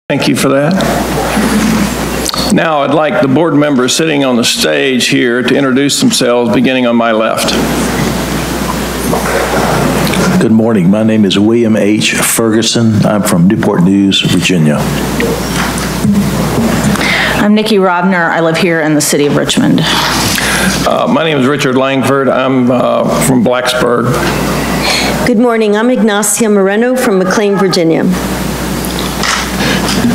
Thank you for that. Now I'd like the board members sitting on the stage here to introduce themselves, beginning on my left. Good morning. My name is William H. Ferguson. I'm from Newport News, Virginia. I'm Nikki Robner. I live here in the city of Richmond. My name is Richard Langford. I'm from Blacksburg. Good morning. I'm Ignacia Moreno from McLean, Virginia.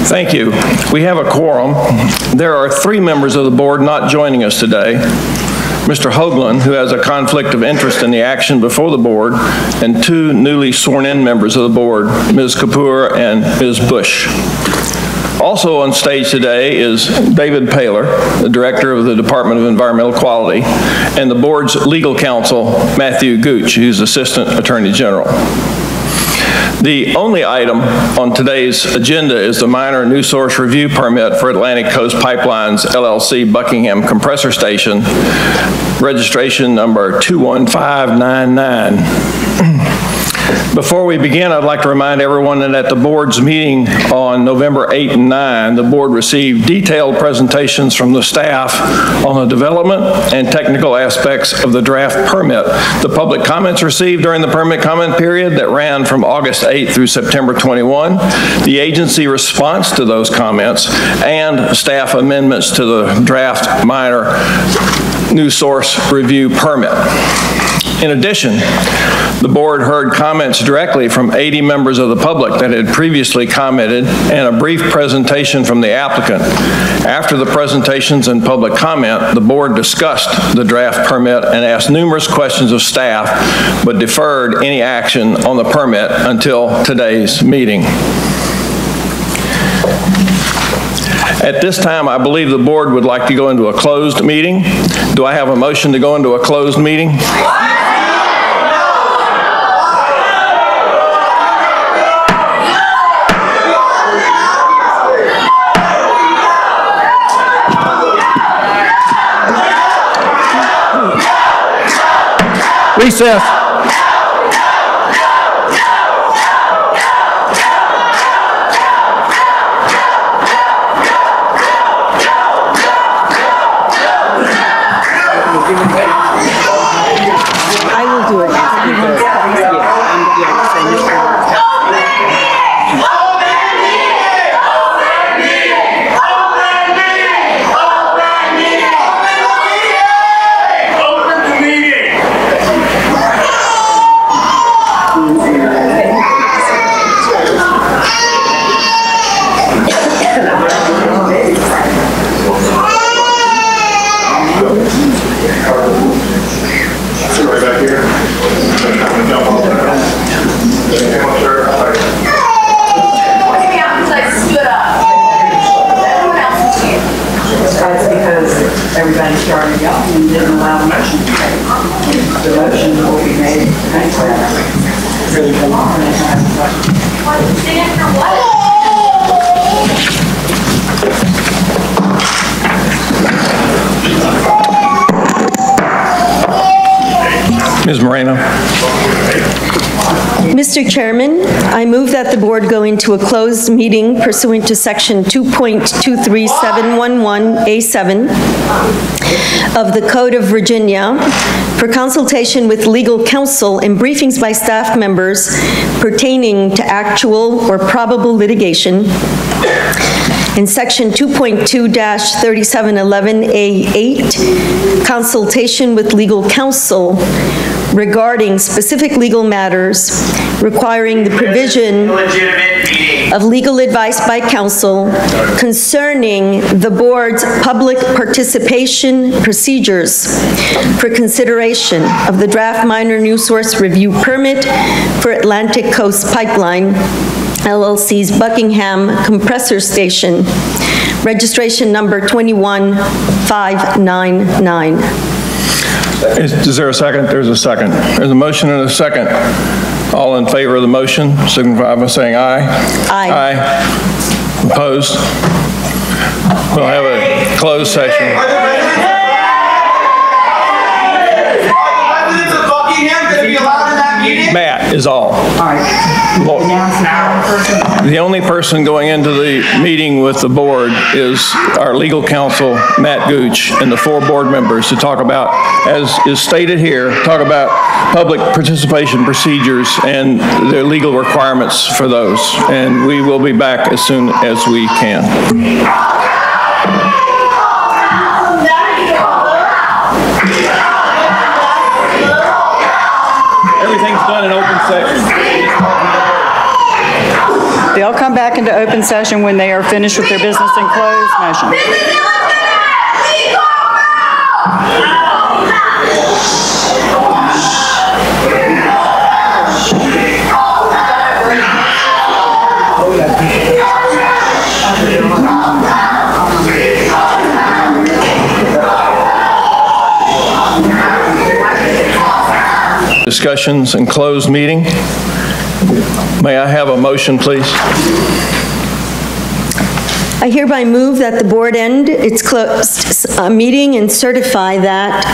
Thank you. We have a quorum. There are 3 members of the board not joining us today. Mr. Hoagland, who has a conflict of interest in the action before the board, and 2 newly sworn-in members of the board, Ms. Kapoor and Ms. Bush. Also on stage today is David Paler, the Director of the Department of Environmental Quality, and the board's legal counsel, Matthew Gooch, who's Assistant Attorney General. The only item on today's agenda is the minor new source review permit for Atlantic Coast Pipelines, LLC, Buckingham Compressor Station, registration number 21599. Before we begin, I'd like to remind everyone that at the board's meeting on November 8 and 9, the board received detailed presentations from the staff on the development and technical aspects of the draft permit. The public comments received during the permit comment period that ran from August 8 through September 21, the agency response to those comments, and staff amendments to the draft minor new source review permit. In addition, the board heard comments directly from 80 members of the public that had previously commented and a brief presentation from the applicant. After the presentations and public comment, the board discussed the draft permit and asked numerous questions of staff, but deferred any action on the permit until today's meeting. At this time, I believe the board would like to go into a closed meeting. Do I have a motion to go into a closed meeting? Recess. I will do it. Everybody started yelling and didn't allow the motion to be made. The motion will be made anyway. Really come on. Stand for what? Ms. Moreno. Mr. Chairman, I move that the board go into a closed meeting pursuant to section 2.23711A7 of the Code of Virginia for consultation with legal counsel and briefings by staff members pertaining to actual or probable litigation. In section 2.2-3711A8, consultation with legal counsel regarding specific legal matters requiring the provision of legal advice by counsel concerning the board's public participation procedures for consideration of the draft minor new source review permit for Atlantic Coast Pipeline, LLC's Buckingham Compressor Station, registration number 21599. Is there a second? There's a second. There's a motion and a second. All in favor of the motion, signify by saying aye. Aye. Aye. Opposed? We'll have a closed session. Are the residents of Buckingham going to be allowed in that meeting? Matt is all. All right. Announce The only person going into the meeting with the board is our legal counsel, Matt Gooch, and the 4 board members to talk about, as is stated here, talk about public participation procedures and the legal requirements for those. And we will be back as soon as we can. Everything's done in open session. They'll come back into open session when they are finished with their business in closed motion. Discussions in closed meeting. May I have a motion, please? I hereby move that the board end its closed meeting and certify that,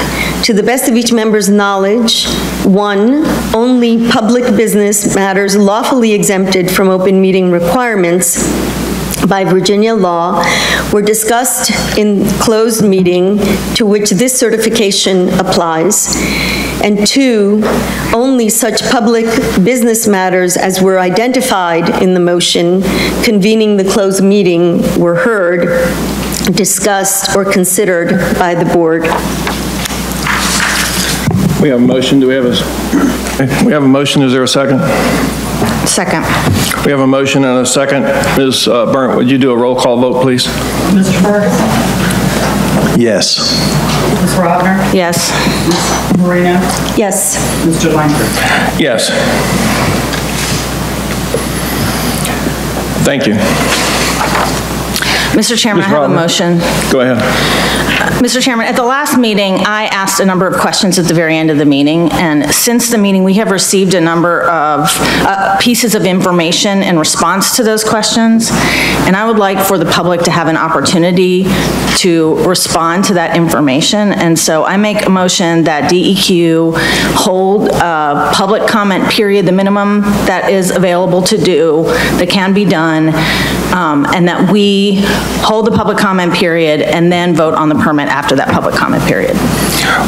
to the best of each member's knowledge, 1, only public business matters lawfully exempted from open meeting requirements by Virginia law were discussed in closed meeting to which this certification applies, and 2, only such public business matters as were identified in the motion convening the closed meeting were heard, discussed, or considered by the board. We have a motion. Do we have we have a motion? Is there a second? Second. We have a motion and a second. Ms. Burnt, would you do a roll call vote, please? Mr. Ferguson? Yes. Ms. Robner? Yes. Ms. Marino? Yes. Mr. Langford? Yes. Thank you. Mr. Chairman, I have a motion. Go ahead. Mr. Chairman, at the last meeting, I asked a number of questions at the very end of the meeting, and since the meeting, we have received a number of pieces of information in response to those questions, and I would like for the public to have an opportunity to respond to that information, and so I make a motion that DEQ hold a public comment period, the minimum that is available to do, that can be done, and that we hold the public comment period and then vote on the permit after that public comment period.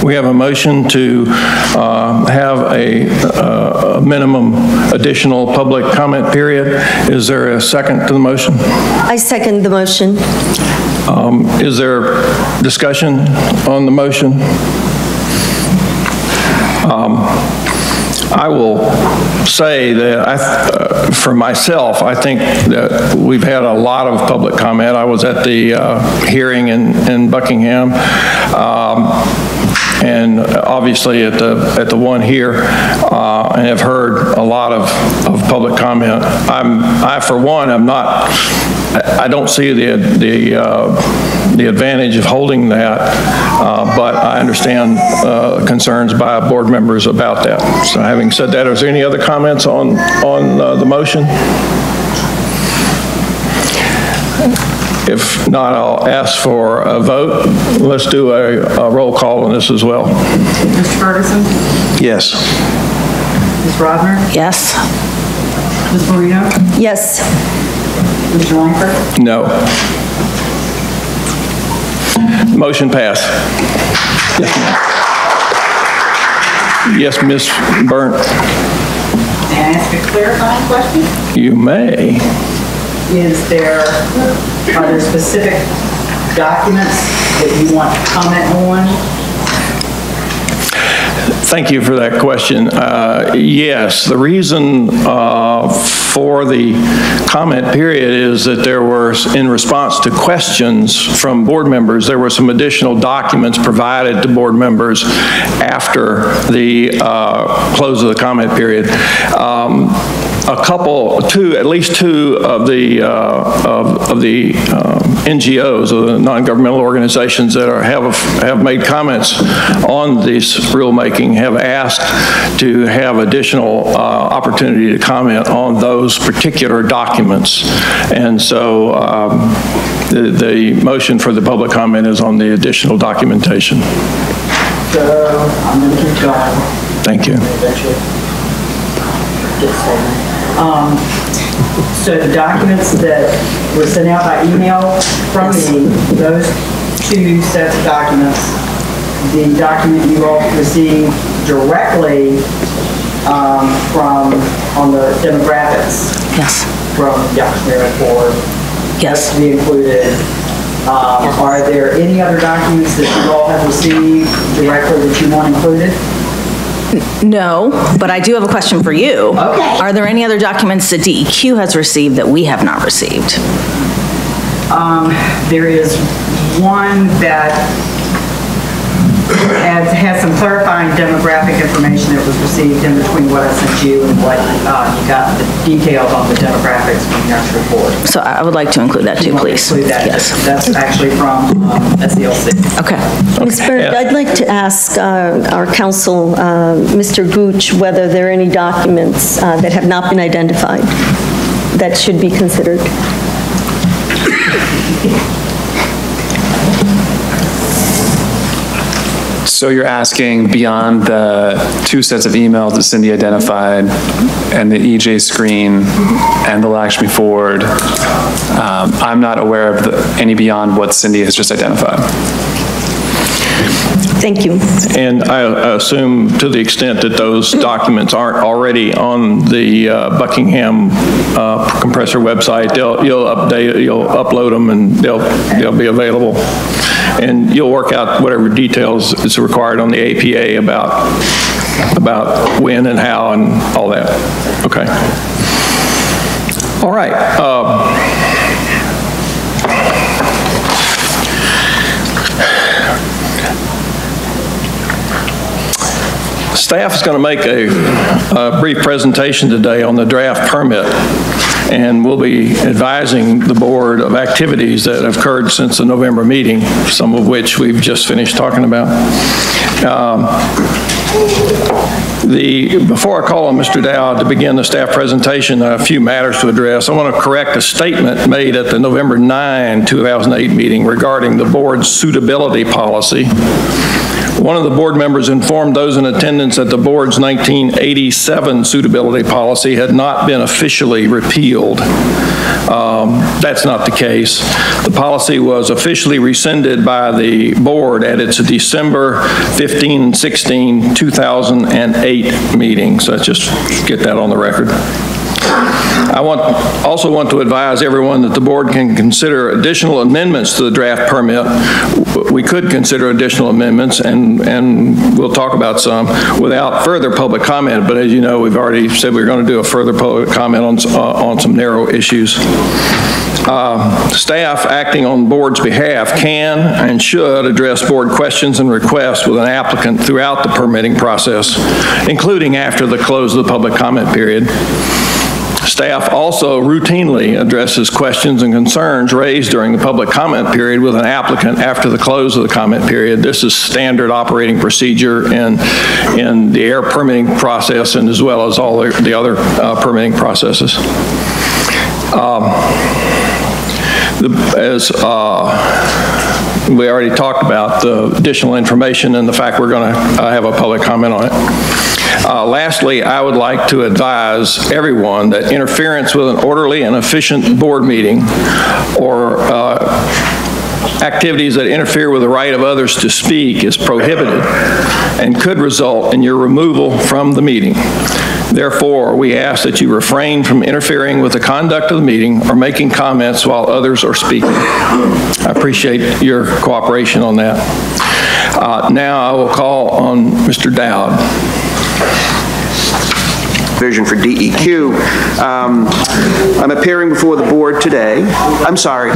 We have a motion to have a minimum additional public comment period. Is there a second to the motion? I second the motion. Is there discussion on the motion? I will say that for myself, I think that we've had a lot of public comment. I was at the hearing in Buckingham, and obviously at the one here, and have heard a lot of public comment. I for one, I don't see the advantage of holding that, but I understand concerns by board members about that. So having said that, is there any other comments on the motion? If not, I'll ask for a vote. Let's do a roll call on this as well. Mr. Ferguson? Yes. Ms. Robner? Yes. Ms. Marino? Yes. Mr. Langford? No. Motion passed. Yes, Ms. Burnt. May I ask a clarifying question? You may. Are there specific documents that you want to comment on? Thank you for that question. Yes, the reason for the comment period is that there were, in response to questions from board members, there were some additional documents provided to board members after the close of the comment period. At least two of the NGOs, or the non-governmental organizations that have made comments on this rulemaking, have asked to have additional opportunity to comment on those particular documents. And so the motion for the public comment is on the additional documentation. So I'm going to keep going. Thank you. get statement. So the documents that were sent out by email from me, those two sets of documents, the document you all received directly on the demographics. Yes. From Youngstown Report. Yes. To be included. Are there any other documents that you all have received directly that you want included? No, but I do have a question for you. Okay. Are there any other documents that DEQ has received that we have not received? There is one that has some clarifying demographic information that was received in between what I sent you and what you got the details on the demographics from your report. So I would like to include that too, please. Include that. Yes. That's actually from SELC. Okay. Ms. Byrd, I'd like to ask our counsel, Mr. Gooch, whether there are any documents that have not been identified that should be considered. So you're asking beyond the two sets of emails that Cindy identified and the EJ screen and the Lakshmi Ford, I'm not aware of any beyond what Cindy has just identified. Thank you. And I assume to the extent that those documents aren't already on the Buckingham compressor website, you'll upload them and they'll be available. And you'll work out whatever details is required on the APA about when and how and all that. Okay. All right. Staff is going to make a brief presentation today on the draft permit, and we'll be advising the board of activities that have occurred since the November meeting, some of which we've just finished talking about. Before I call on Mr. Dowd to begin the staff presentation, a few matters to address. I want to correct a statement made at the November 9, 2008 meeting regarding the board's suitability policy. One of the board members informed those in attendance that the board's 1987 suitability policy had not been officially repealed. That's not the case. The policy was officially rescinded by the board at its December 15 and 16, 2008 meeting. So let's just get that on the record. I also want to advise everyone that the board can consider additional amendments to the draft permit. We could consider additional amendments, and we'll talk about some without further public comment, but as you know, we've already said we're going to do a further public comment on some narrow issues. Staff acting on board's behalf can and should address board questions and requests with an applicant throughout the permitting process, including after the close of the public comment period. Staff also routinely addresses questions and concerns raised during the public comment period with an applicant after the close of the comment period. This is standard operating procedure in the air permitting process and as well as all the other permitting processes. As we already talked about, the additional information and the fact we're going to have a public comment on it. Lastly, I would like to advise everyone that interference with an orderly and efficient board meeting or activities that interfere with the right of others to speak is prohibited and could result in your removal from the meeting. Therefore, we ask that you refrain from interfering with the conduct of the meeting or making comments while others are speaking. I appreciate your cooperation on that. Now I will call on Mr. Dowd. Vision for DEQ. I'm appearing before the board today. I'm sorry.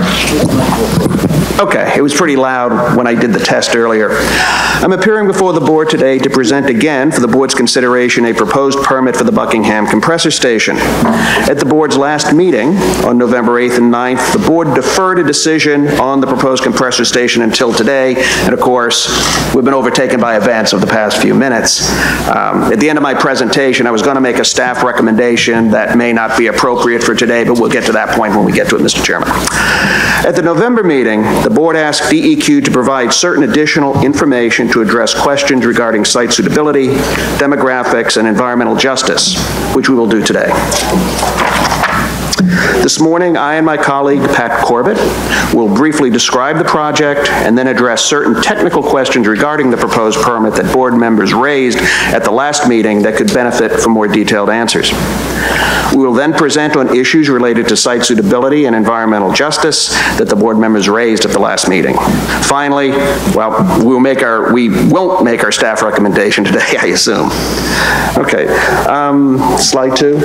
Okay, it was pretty loud when I did the test earlier. I'm appearing before the board today to present again for the board's consideration a proposed permit for the Buckingham compressor station. At the board's last meeting on November 8th and 9th, the board deferred a decision on the proposed compressor station until today, and of course, we've been overtaken by events of the past few minutes. At the end of my presentation, I was going to make a staff recommendation that may not be appropriate for today, but we'll get to that point when we get to it, Mr. Chairman. At the November meeting, the board asked DEQ to provide certain additional information to address questions regarding site suitability, demographics, and environmental justice, which we will do today. This morning, I and my colleague, Pat Corbett, will briefly describe the project and then address certain technical questions regarding the proposed permit that board members raised at the last meeting that could benefit from more detailed answers. We will then present on issues related to site suitability and environmental justice that the board members raised at the last meeting. Finally, well, we won't make our staff recommendation today, I assume. Okay, slide 2.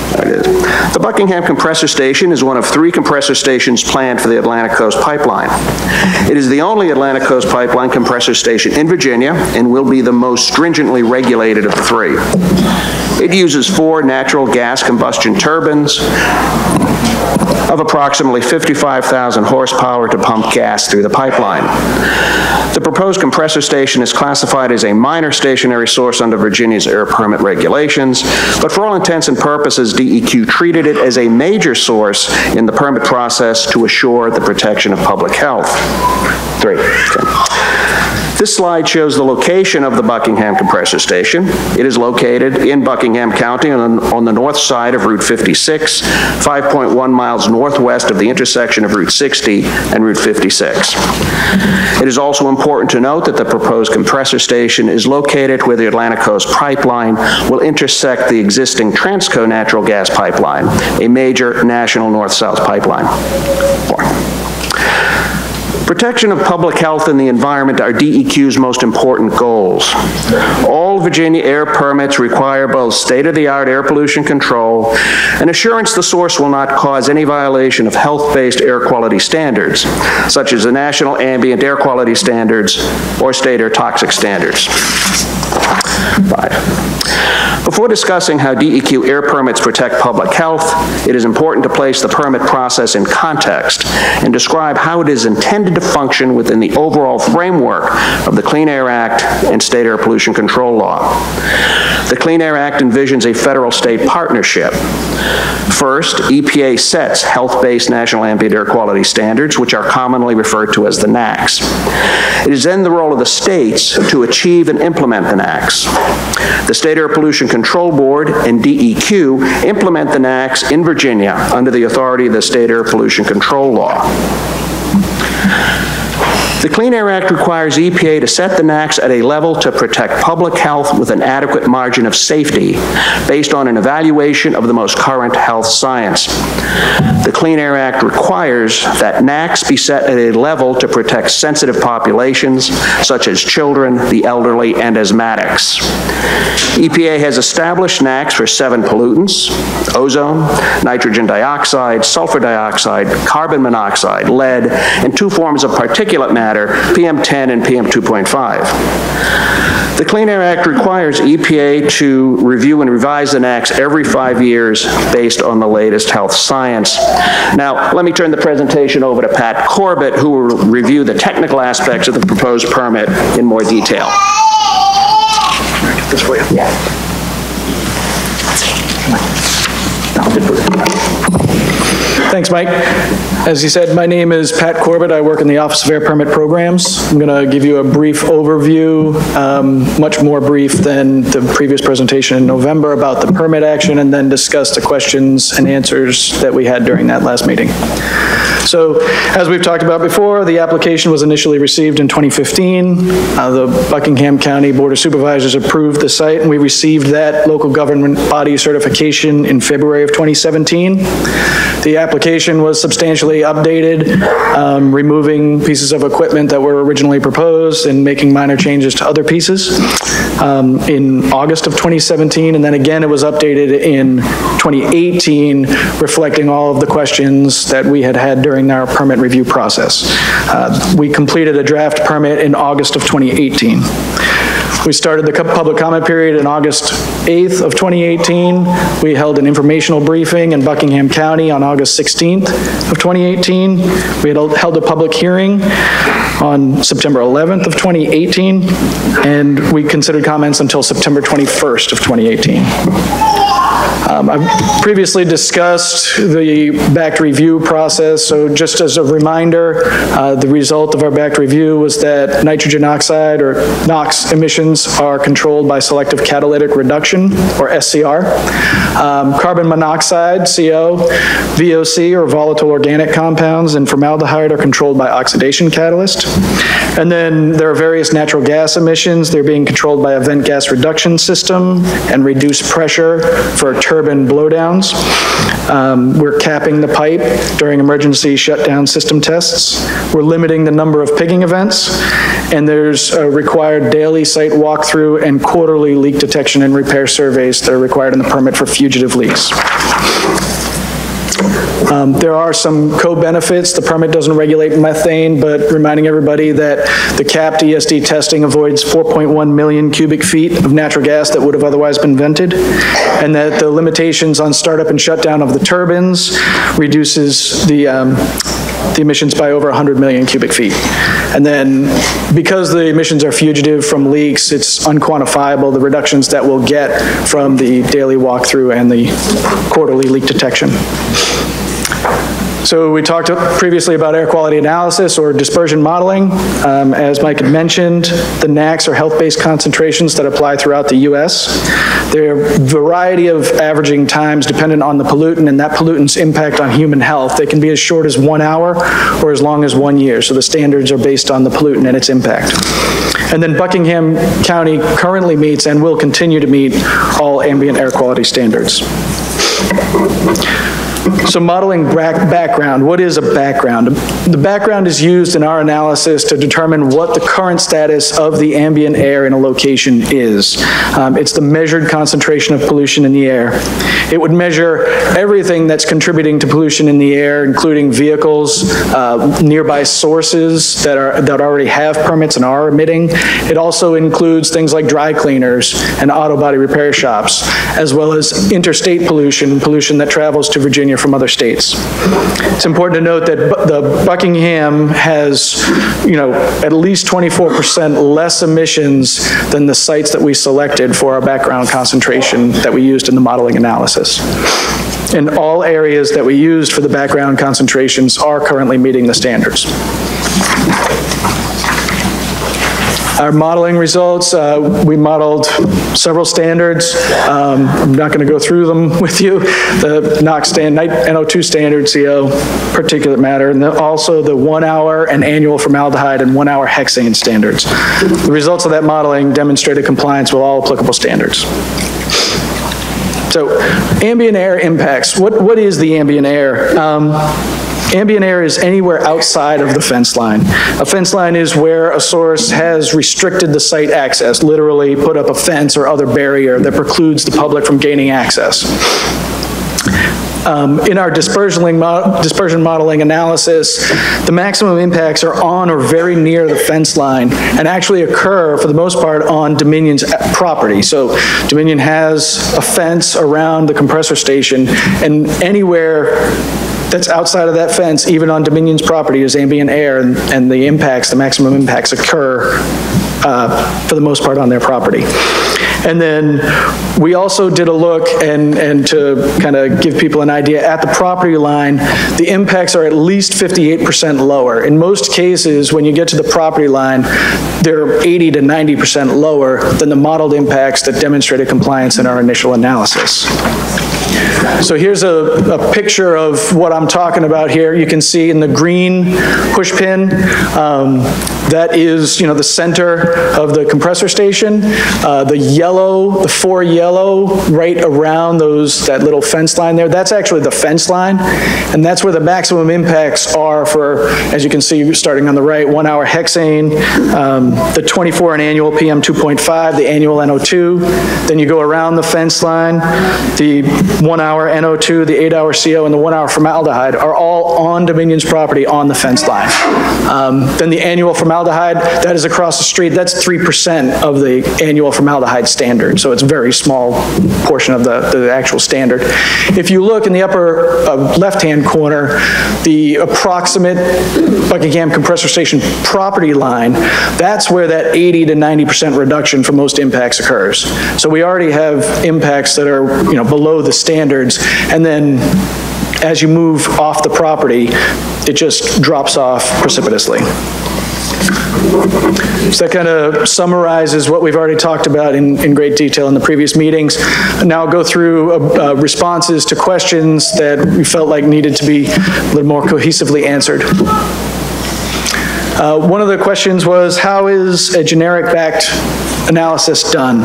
There it is. The Buckingham compressor station is one of 3 compressor stations planned for the Atlantic Coast Pipeline. It is the only Atlantic Coast Pipeline compressor station in Virginia and will be the most stringently regulated of the 3. It uses 4 natural gas combustion turbines of approximately 55,000 horsepower to pump gas through the pipeline. The proposed compressor station is classified as a minor stationary source under Virginia's air permit regulations, but for all intents and purposes, DEQ treated it as a major source in the permit process to assure the protection of public health. 3. Okay. This slide shows the location of the Buckingham compressor station. It is located in Buckingham County on the north side of Route 56, 5.1 miles northwest of the intersection of Route 60 and Route 56. It is also important to note that the proposed compressor station is located where the Atlantic Coast Pipeline will intersect the existing Transco natural gas pipeline, a major national north-south pipeline. 4. Protection of public health and the environment are DEQ's most important goals. All Virginia air permits require both state-of-the-art air pollution control and assurance the source will not cause any violation of health-based air quality standards, such as the National Ambient Air Quality Standards or state air toxic standards. 5. Before discussing how DEQ air permits protect public health, it is important to place the permit process in context and describe how it is intended to function within the overall framework of the Clean Air Act and state air pollution control law. The Clean Air Act envisions a federal-state partnership. First, EPA sets health-based national ambient air quality standards, which are commonly referred to as the NAAQS. It is then the role of the states to achieve and implement the NAAQS. The State Air Pollution Control Board and DEQ implement the NAAQS in Virginia under the authority of the State Air Pollution Control Law. The Clean Air Act requires EPA to set the NAAQS at a level to protect public health with an adequate margin of safety based on an evaluation of the most current health science. The Clean Air Act requires that NAAQS be set at a level to protect sensitive populations such as children, the elderly, and asthmatics. EPA has established NAAQS for 7 pollutants: ozone, nitrogen dioxide, sulfur dioxide, carbon monoxide, lead, and 2 forms of particulate matter, PM10 and PM2.5. The Clean Air Act requires EPA to review and revise the NAAQS every 5 years based on the latest health science. Now, let me turn the presentation over to Pat Corbett, who will review the technical aspects of the proposed permit in more detail. This way. Yeah. Thanks, Mike. As you said, my name is Pat Corbett. I work in the Office of Air Permit Programs. I'm going to give you a brief overview, much more brief than the previous presentation in November about the permit action, and then discuss the questions and answers that we had during that last meeting. So, as we've talked about before, the application was initially received in 2015. The Buckingham County Board of Supervisors approved the site, and we received that local government body certification in February of 2017. The application was substantially updated, removing pieces of equipment that were originally proposed and making minor changes to other pieces in August of 2017, and then again it was updated in 2018, reflecting all of the questions that we had during our permit review process. We completed a draft permit in August of 2018. We started the public comment period on August 8th of 2018. We held an informational briefing in Buckingham County on August 16th of 2018. We had held a public hearing on September 11th of 2018, and we considered comments until September 21st of 2018. I've previously discussed the backed review process, so just as a reminder, the result of our backed review was that nitrogen oxide or NOx emissions are controlled by selective catalytic reduction, or SCR. Carbon monoxide, CO, VOC, or volatile organic compounds, and formaldehyde are controlled by oxidation catalyst. And then there are various natural gas emissions. They're being controlled by a vent gas reduction system and reduced pressure for turbine blowdowns. We're capping the pipe during emergency shutdown system tests. We're limiting the number of pigging events, and there's a required daily site walkthrough and quarterly leak detection and repair surveys that are required in the permit for fugitive leaks. There are some co-benefits. The permit doesn't regulate methane, but reminding everybody that the capped ESD testing avoids 4.1 million cubic feet of natural gas that would have otherwise been vented, and that the limitations on startup and shutdown of the turbines reduces the emissions by over 100 million cubic feet. And then because the emissions are fugitive from leaks, it's unquantifiable, the reductions that we'll get from the daily walkthrough and the quarterly leak detection. So we talked previously about air quality analysis or dispersion modeling. As Mike had mentioned, the NACs are health-based concentrations that apply throughout the US. There are a variety of averaging times dependent on the pollutant and that pollutant's impact on human health. They can be as short as 1 hour or as long as 1 year. So the standards are based on the pollutant and its impact. And then Buckingham County currently meets and will continue to meet all ambient air quality standards. So modeling background, what is a background? The background is used in our analysis to determine what the current status of the ambient air in a location is. It's the measured concentration of pollution in the air. It would measure everything that's contributing to pollution in the air, including vehicles, nearby sources that already have permits and are emitting. It also includes things like dry cleaners and auto body repair shops, as well as interstate pollution, pollution that travels to Virginia from other states. It's important to note that the Buckingham has, at least 24% less emissions than the sites that we selected for our background concentration that we used in the modeling analysis. And all areas that we used for the background concentrations are currently meeting the standards. Our modeling results, we modeled several standards. I'm not going to go through them with you. The NOx NO2 standard, CO, particulate matter, and also the 1 hour and annual formaldehyde and 1 hour hexane standards. The results of that modeling demonstrated compliance with all applicable standards. So, ambient air impacts. What is the ambient air? Ambient air is anywhere outside of the fence line. A fence line is where a source has restricted the site access, literally put up a fence or other barrier that precludes the public from gaining access. In our dispersion modeling analysis, the maximum impacts are on or very near the fence line and actually occur, for the most part, on Dominion's property. So Dominion has a fence around the compressor station, and anywhere that's outside of that fence, even on Dominion's property, is ambient air, and the impacts, the maximum impacts occur for the most part on their property. And then we also did a look, and to kind of give people an idea, at the property line, the impacts are at least 58% lower. In most cases, when you get to the property line, they're 80 to 90% lower than the modeled impacts that demonstrated compliance in our initial analysis. So here's a picture of what I'm talking about here. You can see in the green push pin, that is, the center of the compressor station. The yellow, the 4 yellow right around that little fence line there, that's actually the fence line, and that's where the maximum impacts are for, as you can see, starting on the right, 1 hour hexane, the 24 and annual PM 2.5, the annual NO2. Then you go around the fence line, the 1 1-hour NO2, the 8-hour CO, and the 1-hour formaldehyde are all on Dominion's property on the fence line. Then the annual formaldehyde, that is across the street, that's 3% of the annual formaldehyde standard, so it's a very small portion of the actual standard. If you look in the upper left-hand corner, the approximate Buckingham compressor station property line, that's where that 80 to 90% reduction for most impacts occurs. So we already have impacts that are, below the standards, and then as you move off the property, it just drops off precipitously. So that kind of summarizes what we've already talked about in great detail in the previous meetings. Now I'll go through responses to questions that we felt like needed to be a little more cohesively answered. One of the questions was, how is a generic BACT analysis done?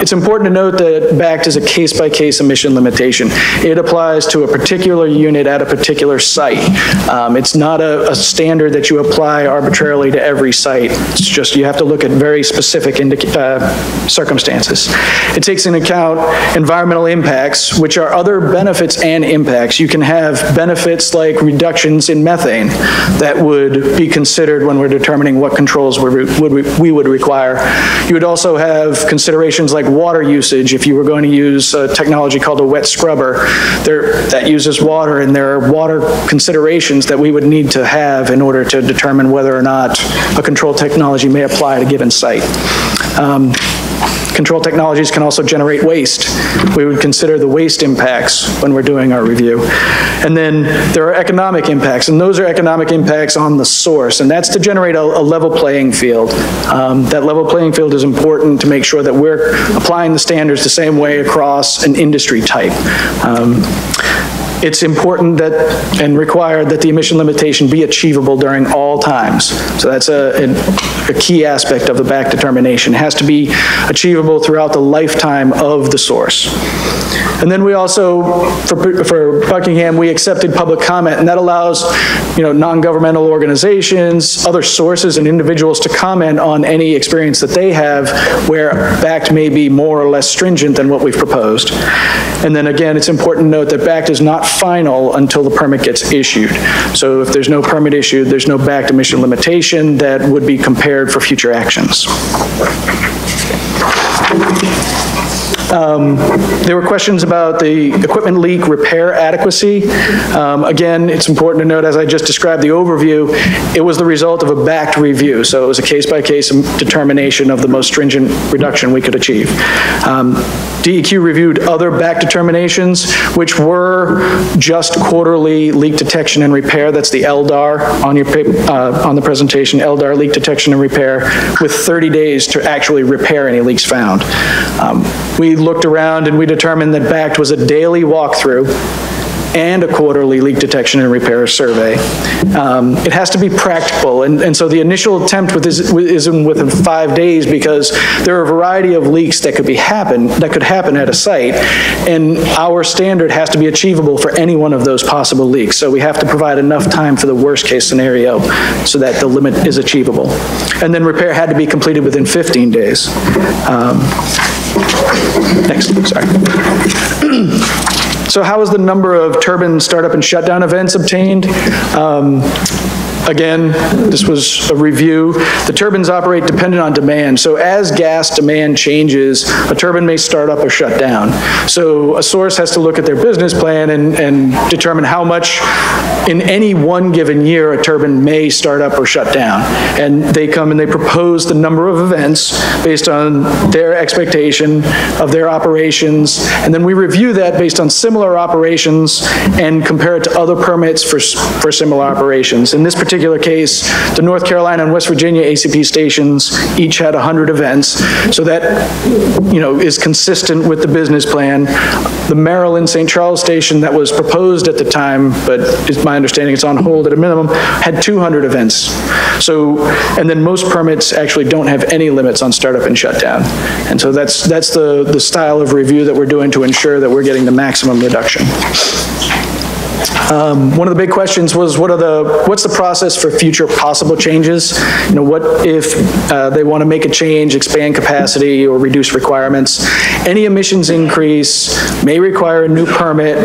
It's important to note that BACT is a case-by-case emission limitation. It applies to a particular unit at a particular site. It's not a standard that you apply arbitrarily to every site. It's just you have to look at very specific circumstances. It takes into account environmental impacts, which are other benefits and impacts. You can have benefits like reductions in methane that would be considered when we're determining what controls we would require. You would also have considerations like water usage. If you were going to use a technology called a wet scrubber, that uses water, and there are water considerations that we would need to have in order to determine whether or not a control technology may apply at a given site. Control technologies can also generate waste. We would consider the waste impacts when we're doing our review. And then there are economic impacts, and those are economic impacts on the source, and that's to generate a level playing field. That level playing field is important to make sure that we're applying the standards the same way across an industry type. It's important that and required that the emission limitation be achievable during all times. So that's a key aspect of the BACT determination. It has to be achievable throughout the lifetime of the source. And then we also, for Buckingham, we accepted public comment, and that allows, non-governmental organizations, other sources, and individuals to comment on any experience that they have where BACT may be more or less stringent than what we've proposed. And then again, it's important to note that BACT is not final until the permit gets issued. So if there's no permit issued, there's no BACT emission limitation that would be compared for future actions. There were questions about the equipment leak repair adequacy. Again, it's important to note, as I just described the overview, it was the result of a BACT review, so it was a case-by-case determination of the most stringent reduction we could achieve. DEQ reviewed other BACT determinations, which were just quarterly leak detection and repair. That's the LDAR on your paper, on the presentation, LDAR leak detection and repair, with 30 days to actually repair any leaks found. We looked around and we determined that BACT was a daily walkthrough and a quarterly leak detection and repair survey. It has to be practical, and so the initial attempt is within 5 days, because there are a variety of leaks that could happen at a site, and our standard has to be achievable for any one of those possible leaks. So we have to provide enough time for the worst case scenario so that the limit is achievable. And then repair had to be completed within 15 days. Next, sorry. So how is the number of turbine startup and shutdown events obtained? Again, this was a review. The turbines operate dependent on demand. So as gas demand changes, a turbine may start up or shut down. So a source has to look at their business plan and determine how much in any one given year a turbine may start up or shut down. And they come and they propose the number of events based on their expectation of their operations. And then we review that based on similar operations and compare it to other permits for similar operations. In this particular case, the North Carolina and West Virginia ACP stations each had 100 events, so that is consistent with the business plan. The Maryland St. Charles station that was proposed at the time, but it's my understanding it's on hold at a minimum, had 200 events. So, and then most permits actually don't have any limits on startup and shutdown. And so that's the style of review that we're doing to ensure that we're getting the maximum reduction. One of the big questions was what's the process for future possible changes? You know, what if they want to make a change, expand capacity, or reduce requirements? Any emissions increase may require a new permit,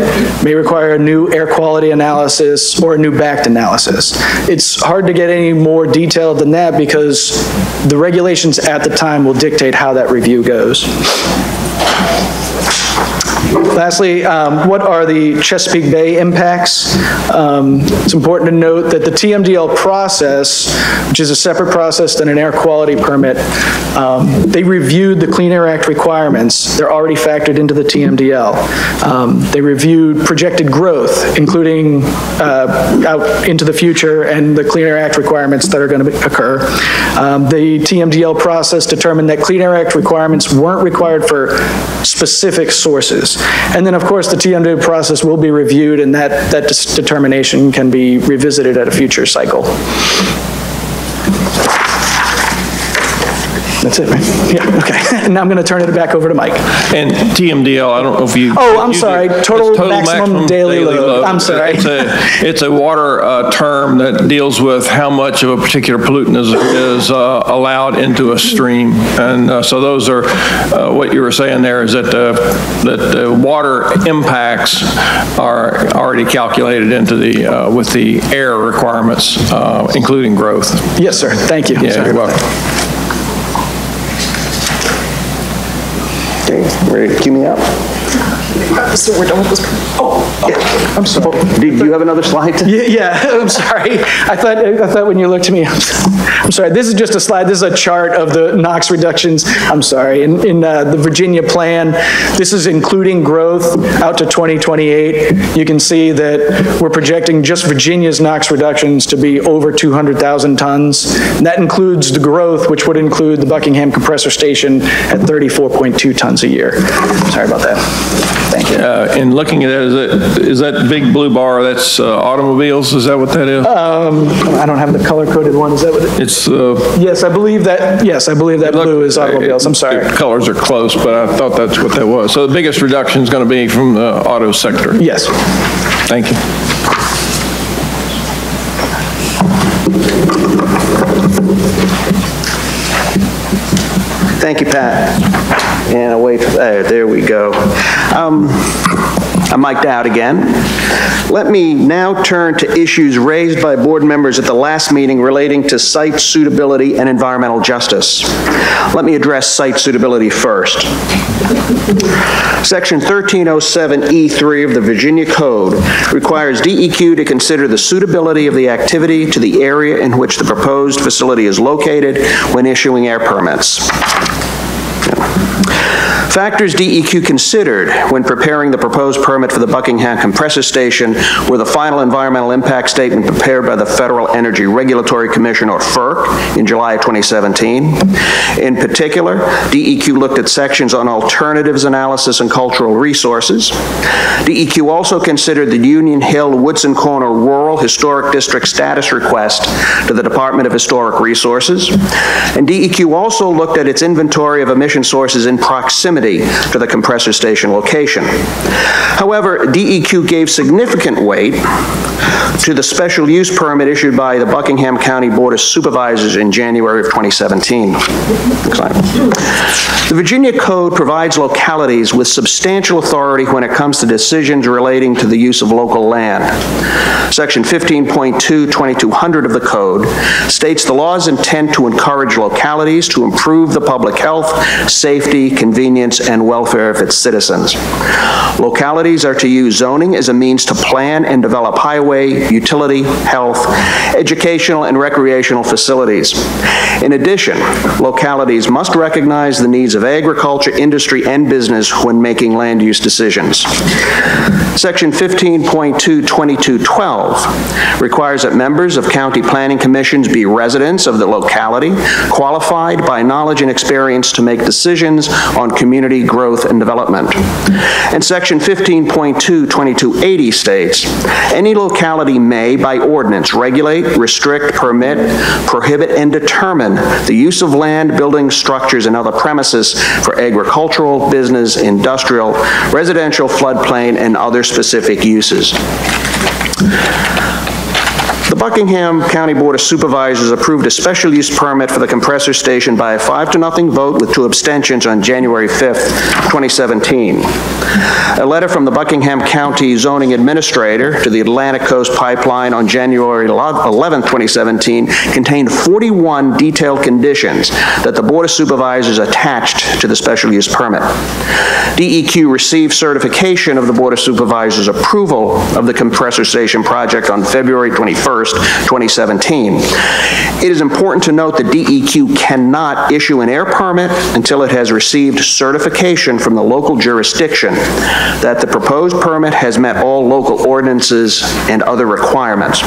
may require a new air quality analysis, or a new BACT analysis. It's hard to get any more detailed than that because the regulations at the time will dictate how that review goes. Lastly, what are the Chesapeake Bay impacts? It's important to note that the TMDL process, which is a separate process than an air quality permit, they reviewed the Clean Air Act requirements. They're already factored into the TMDL. They reviewed projected growth, including out into the future, and the Clean Air Act requirements that are going to occur. The TMDL process determined that Clean Air Act requirements weren't required for specific sources. And then, of course, the TMDL process will be reviewed, and that determination can be revisited at a future cycle. That's it, right? Yeah, okay. Now I'm going to turn it back over to Mike. And TMDL, I don't know if you... Oh, I'm sorry, total maximum daily load. I'm sorry. It's a water term that deals with how much of a particular pollutant is allowed into a stream. And so those are, what you were saying there is that the water impacts are already calculated into the, with the air requirements, including growth. Yes, sir. Thank you. Yeah, you're welcome. Okay, ready to cue me up? So we're done with this? Oh, yeah. I'm sorry. Do you have another slide? Yeah, I'm sorry. I thought when you looked at me, I'm sorry. This is just a slide. This is a chart of the NOx reductions. I'm sorry. In the Virginia plan, this is including growth out to 2028. You can see that we're projecting just Virginia's NOx reductions to be over 200,000 tons. And that includes the growth, which would include the Buckingham compressor station at 34.2 tons a year. Sorry about that. Thank you. In looking at that, is that big blue bar, that's automobiles? Is that what that is? I don't have the color-coded one. Is that what it is? It's... yes, I believe that blue is automobiles. I'm sorry. The colors are close, but I thought that's what that was. So the biggest reduction is going to be from the auto sector? Yes. Thank you. Thank you, Pat. And I'll wait for that. There we go. I'm mic'd out again. Let me now turn to issues raised by board members at the last meeting relating to site suitability and environmental justice. Let me address site suitability first. Section 1307E3 of the Virginia Code requires DEQ to consider the suitability of the activity to the area in which the proposed facility is located when issuing air permits. Factors DEQ considered when preparing the proposed permit for the Buckingham compressor station were the final environmental impact statement prepared by the Federal Energy Regulatory Commission, or FERC, in July of 2017. In particular, DEQ looked at sections on alternatives analysis and cultural resources. DEQ also considered the Union Hill Woodson Corner Rural Historic District status request to the Department of Historic Resources. And DEQ also looked at its inventory of emission sources in proximity to the compressor station location. However, DEQ gave significant weight to the special use permit issued by the Buckingham County Board of Supervisors in January of 2017. The Virginia Code provides localities with substantial authority when it comes to decisions relating to the use of local land. Section 15.2-2200 of the Code states the law's intent to encourage localities to improve the public health, safety, convenience, and welfare of its citizens. Localities are to use zoning as a means to plan and develop highway, utility, health, educational, and recreational facilities. In addition, localities must recognize the needs of agriculture, industry, and business when making land use decisions. Section 15.2-2212 requires that members of county planning commissions be residents of the locality, qualified by knowledge and experience to make decisions on community growth and development. And Section 15.2-2280 states, any locality may, by ordinance, regulate, restrict, permit, prohibit, and determine the use of land, buildings, structures, and other premises for agricultural, business, industrial, residential, floodplain, and other specific uses. The Buckingham County Board of Supervisors approved a special use permit for the compressor station by a 5-0 vote with 2 abstentions on January 5th, 2017. A letter from the Buckingham County Zoning Administrator to the Atlantic Coast Pipeline on January 11th, 2017 contained 41 detailed conditions that the Board of Supervisors attached to the special use permit. DEQ received certification of the Board of Supervisors' approval of the compressor station project on February 21st, 2017. It is important to note that DEQ cannot issue an air permit until it has received certification from the local jurisdiction that the proposed permit has met all local ordinances and other requirements.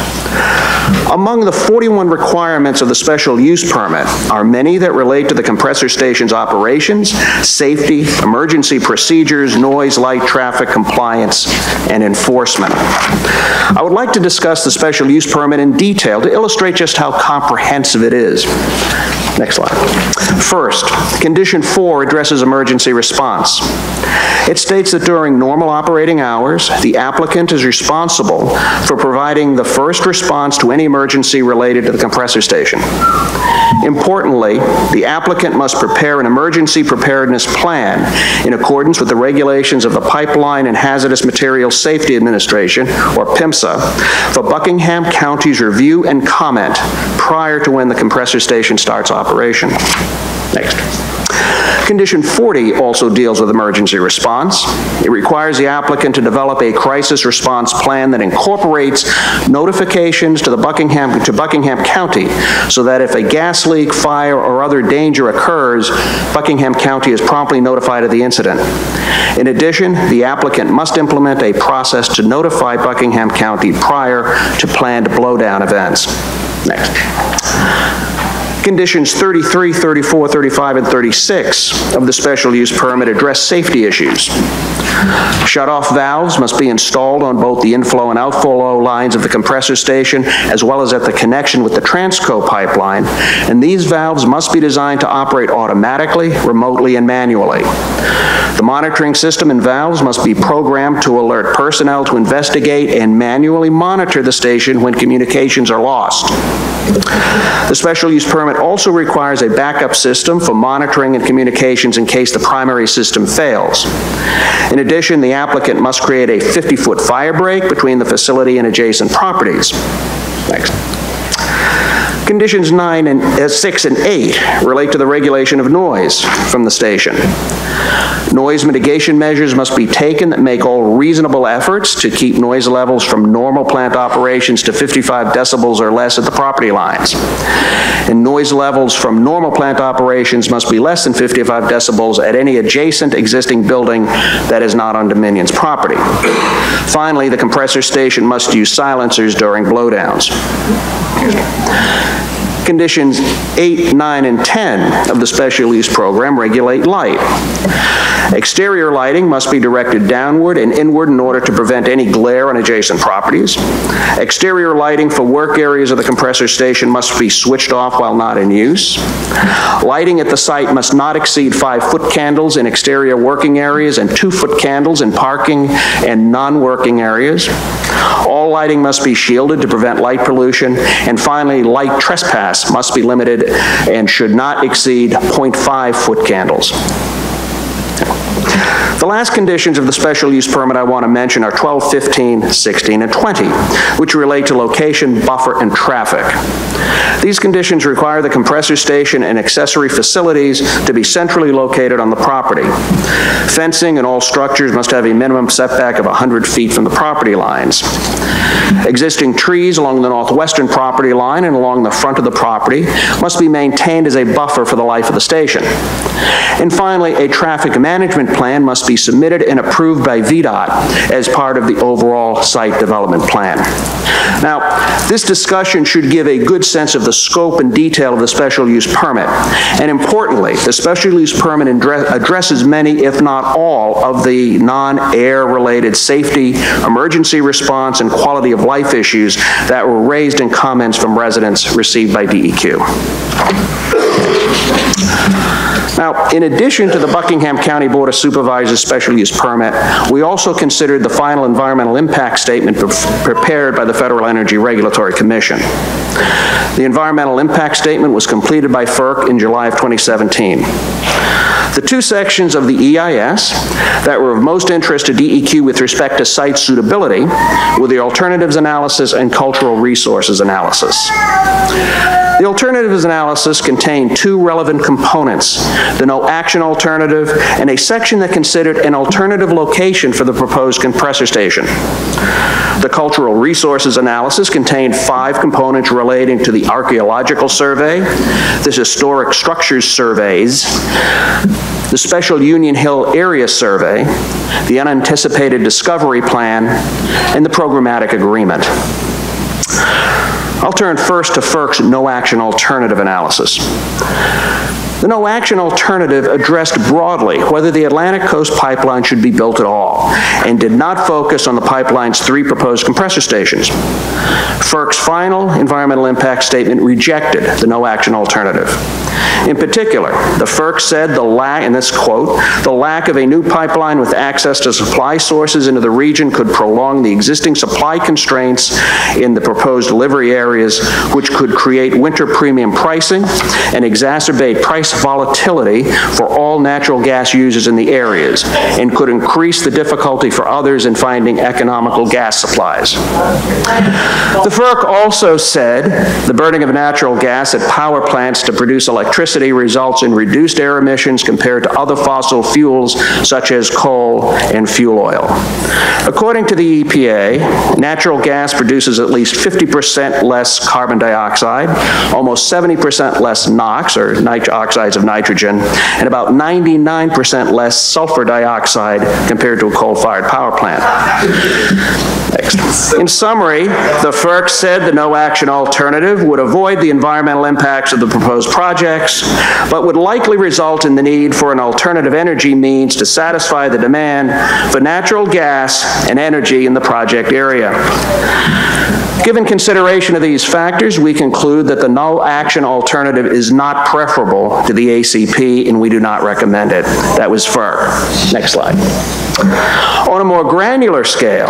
Among the 41 requirements of the special use permit are many that relate to the compressor station's operations, safety, emergency procedures, noise, light, traffic, compliance, and enforcement. I would like to discuss the special use permit in detail to illustrate just how comprehensive it is. Next slide. First, Condition 4 addresses emergency response. It states that during normal operating hours, the applicant is responsible for providing the first response to any emergency related to the compressor station. Importantly, the applicant must prepare an emergency preparedness plan in accordance with the regulations of the Pipeline and Hazardous Materials Safety Administration, or PHMSA, for Buckingham County's review and comment prior to when the compressor station starts operation. Next. Condition 40 also deals with emergency response. It requires the applicant to develop a crisis response plan that incorporates notifications to Buckingham County so that if a gas leak, fire, or other danger occurs, Buckingham County is promptly notified of the incident. In addition, the applicant must implement a process to notify Buckingham County prior to planned blowdown events. Next. Conditions 33, 34, 35, and 36 of the special use permit address safety issues. Shut-off valves must be installed on both the inflow and outflow lines of the compressor station, as well as at the connection with the Transco pipeline, and these valves must be designed to operate automatically, remotely, and manually. The monitoring system and valves must be programmed to alert personnel to investigate and manually monitor the station when communications are lost. The special use permit also requires a backup system for monitoring and communications in case the primary system fails. In addition, the applicant must create a 50-foot fire break between the facility and adjacent properties. Next. Conditions 6 and 8 relate to the regulation of noise from the station. Noise mitigation measures must be taken that make all reasonable efforts to keep noise levels from normal plant operations to 55 decibels or less at the property lines. And noise levels from normal plant operations must be less than 55 decibels at any adjacent existing building that is not on Dominion's property. Finally, the compressor station must use silencers during blowdowns. Conditions 8, 9, and 10 of the special use program regulate light. Exterior lighting must be directed downward and inward in order to prevent any glare on adjacent properties. Exterior lighting for work areas of the compressor station must be switched off while not in use. Lighting at the site must not exceed 5-foot candles in exterior working areas and 2-foot candles in parking and non-working areas. All lighting must be shielded to prevent light pollution. And finally, light trespass must be limited and should not exceed 0.5-foot candles. The last conditions of the special use permit I want to mention are 12, 15, 16, and 20, which relate to location, buffer, and traffic. These conditions require the compressor station and accessory facilities to be centrally located on the property. Fencing and all structures must have a minimum setback of 100 feet from the property lines. Existing trees along the northwestern property line and along the front of the property must be maintained as a buffer for the life of the station. And finally, a traffic management plan must be submitted and approved by VDOT as part of the overall site development plan. Now, this discussion should give a good sense of the scope and detail of the special use permit. And importantly, the special use permit addresses many, if not all, of the non-air related safety, emergency response, and quality of life issues that were raised in comments from residents received by DEQ. Now, in addition to the Buckingham County Board of Supervisors special use permit, we also considered the final environmental impact statement prepared by the Federal Energy Regulatory Commission. The environmental impact statement was completed by FERC in July of 2017. The two sections of the EIS that were of most interest to DEQ with respect to site suitability were the alternatives analysis and cultural resources analysis. The alternatives analysis contained two relevant components, the no action alternative and a section that considered an alternative location for the proposed compressor station. The cultural resources analysis contained 5 components relating to the archaeological survey, the historic structures surveys, the Special Union Hill Area Survey, the Unanticipated Discovery Plan, and the Programmatic Agreement. I'll turn first to FERC's no-action alternative analysis. The no-action alternative addressed broadly whether the Atlantic Coast Pipeline should be built at all, and did not focus on the pipeline's 3 proposed compressor stations. FERC's final environmental impact statement rejected the no-action alternative. In particular, the FERC said the lack, and this quote, the lack of a new pipeline with access to supply sources into the region could prolong the existing supply constraints in the proposed delivery areas, which could create winter premium pricing and exacerbate price volatility for all natural gas users in the areas, and could increase the difficulty for others in finding economical gas supplies. The FERC also said the burning of natural gas at power plants to produce electricity results in reduced air emissions compared to other fossil fuels such as coal and fuel oil. According to the EPA, natural gas produces at least 50% less carbon dioxide, almost 70% less NOx, or oxides of nitrogen, and about 99% less sulfur dioxide compared to a coal-fired power plant. Next. In summary, the FERC said the no-action alternative would avoid the environmental impacts of the proposed projects, but would likely result in the need for an alternative energy means to satisfy the demand for natural gas and energy in the project area. Given consideration of these factors, we conclude that the no-action alternative is not preferable to the ACP, and we do not recommend it. That was FERC. Next slide. On a more granular scale,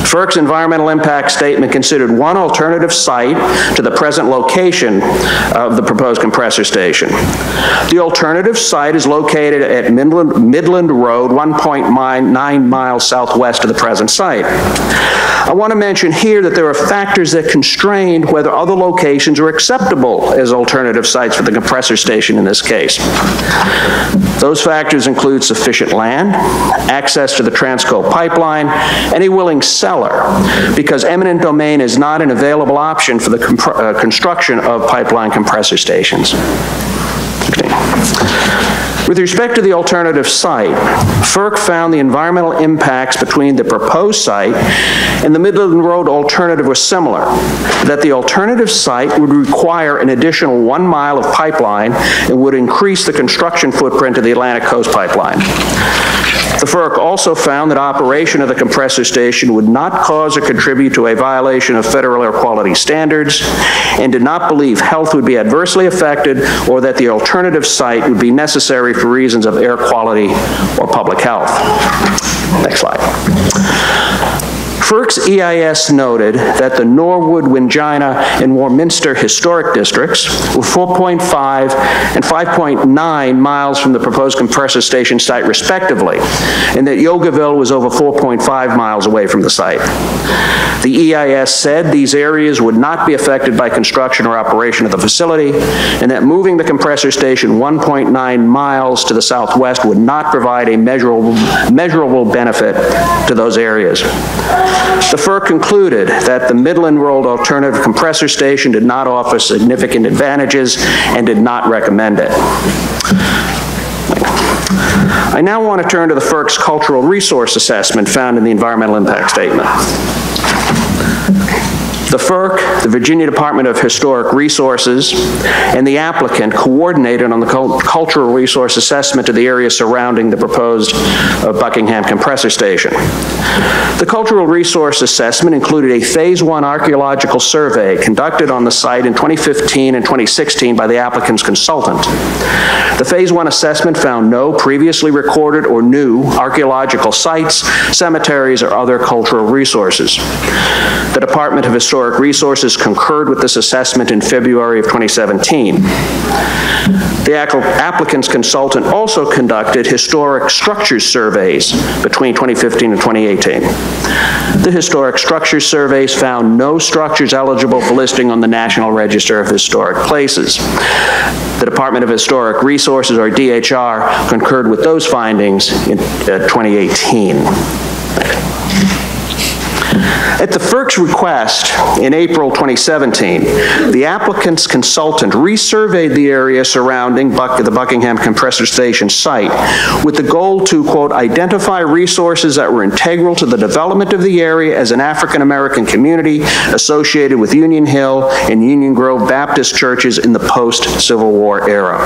FERC's environmental impact statement considered one alternative site to the present location of the proposed compressor station. The alternative site is located at Midland Road, 1.9 miles southwest of the present site. I want to mention here that there are factors that constrain whether other locations are acceptable as alternative sites for the compressor station in this case. Those factors include sufficient land, access to the Transco pipeline, and a willing seller, because eminent domain is not an available option for the construction of pipeline compressor stations. With respect to the alternative site, FERC found the environmental impacts between the proposed site and the Midland Road alternative were similar, that the alternative site would require an additional 1 mile of pipeline and would increase the construction footprint of the Atlantic Coast Pipeline. The FERC also found that operation of the compressor station would not cause or contribute to a violation of federal air quality standards, and did not believe health would be adversely affected or that the alternative site would be necessary for reasons of air quality or public health. Next slide. FERC's EIS noted that the Norwood, Wingina, and Warminster historic districts were 4.5 and 5.9 miles from the proposed compressor station site respectively, and that Yogaville was over 4.5 miles away from the site. The EIS said these areas would not be affected by construction or operation of the facility, and that moving the compressor station 1.9 miles to the southwest would not provide a measurable benefit to those areas. The FERC concluded that the Midland Road alternative compressor station did not offer significant advantages and did not recommend it. I now want to turn to the FERC's cultural resource assessment found in the environmental impact statement. The FERC, the Virginia Department of Historic Resources, and the applicant coordinated on the cultural resource assessment of the area surrounding the proposed Buckingham compressor station. The cultural resource assessment included a Phase 1 archaeological survey conducted on the site in 2015 and 2016 by the applicant's consultant. The Phase 1 assessment found no previously recorded or new archaeological sites, cemeteries, or other cultural resources. The Department of Historic Resources concurred with this assessment in February of 2017. The applicant's consultant also conducted historic structures surveys between 2015 and 2018. The historic structures surveys found no structures eligible for listing on the National Register of Historic Places. The Department of Historic Resources, or DHR, concurred with those findings in 2018. At the FERC's request in April 2017, the applicant's consultant resurveyed the area surrounding the Buckingham compressor station site with the goal to, quote, identify resources that were integral to the development of the area as an African-American community associated with Union Hill and Union Grove Baptist churches in the post-Civil War era.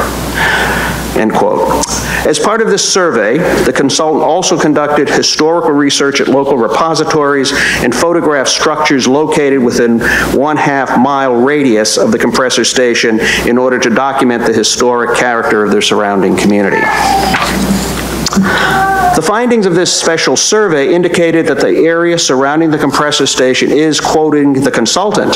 End quote. As part of this survey, the consultant also conducted historical research at local repositories and photographed structures located within 1/2 mile radius of the compressor station in order to document the historic character of their surrounding community. The findings of this special survey indicated that the area surrounding the compressor station is, quoting the consultant,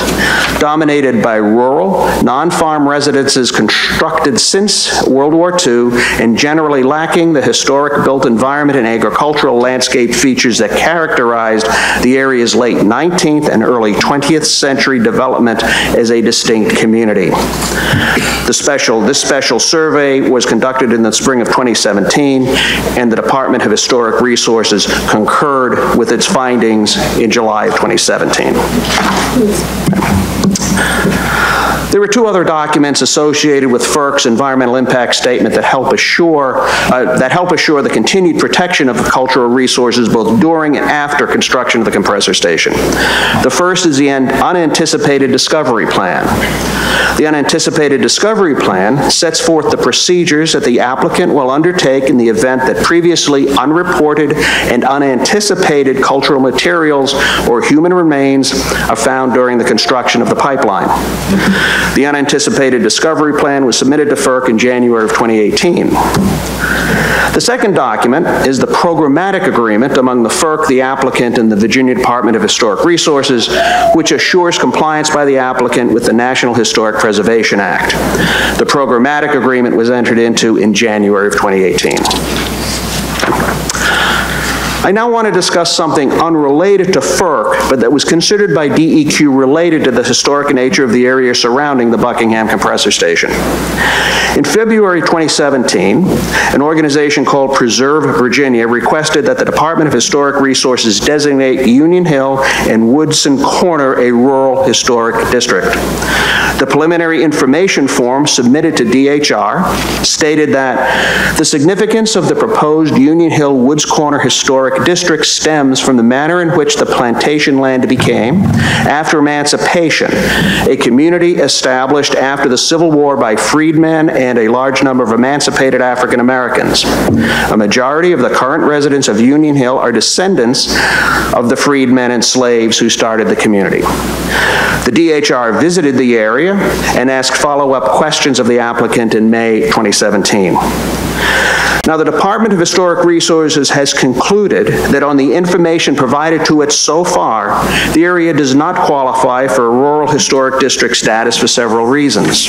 dominated by rural, non-farm residences constructed since World War II and generally lacking the historic built environment and agricultural landscape features that characterized the area's late 19th and early 20th century development as a distinct community. This special survey was conducted in the spring of 2017, and the Department of Historic Resources concurred with its findings in July of 2017. There were two other documents associated with FERC's environmental impact statement that help assure the continued protection of the cultural resources both during and after construction of the compressor station. The first is the unanticipated discovery plan. The unanticipated discovery plan sets forth the procedures that the applicant will undertake in the event that previously unreported and unanticipated cultural materials or human remains are found during the construction of the pipeline. The unanticipated discovery plan was submitted to FERC in January of 2018. The second document is the programmatic agreement among the FERC, the applicant, and the Virginia Department of Historic Resources, which assures compliance by the applicant with the National Historic Preservation Act. The programmatic agreement was entered into in January of 2018. I now want to discuss something unrelated to FERC, but that was considered by DEQ related to the historic nature of the area surrounding the Buckingham compressor station. In February 2017, an organization called Preserve Virginia requested that the Department of Historic Resources designate Union Hill and Woodson Corner a rural historic district. The preliminary information form submitted to DHR stated that the significance of the proposed Union Hill Woods Corner Historic District stems from the manner in which the plantation land became, after emancipation, a community established after the Civil War by freedmen and a large number of emancipated African Americans. A majority of the current residents of Union Hill are descendants of the freedmen and slaves who started the community. The DHR visited the area and asked follow-up questions of the applicant in May 2017. Now, the Department of Historic Resources has concluded that on the information provided to it so far, the area does not qualify for a rural historic district status for several reasons.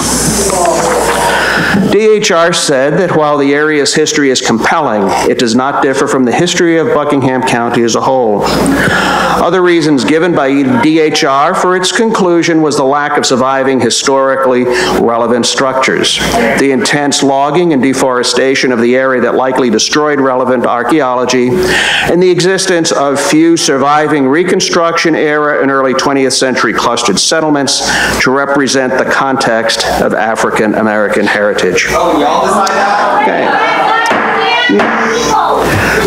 DHR said that while the area's history is compelling, it does not differ from the history of Buckingham County as a whole. Other reasons given by DHR for its conclusion was the lack of surviving historically relevant structures, the intense logging and deforestation of the area that likely destroyed relevant archaeology, and the existence of few surviving Reconstruction era and early 20th century clustered settlements to represent the context of African American heritage. Oh, y'all decide that? Okay.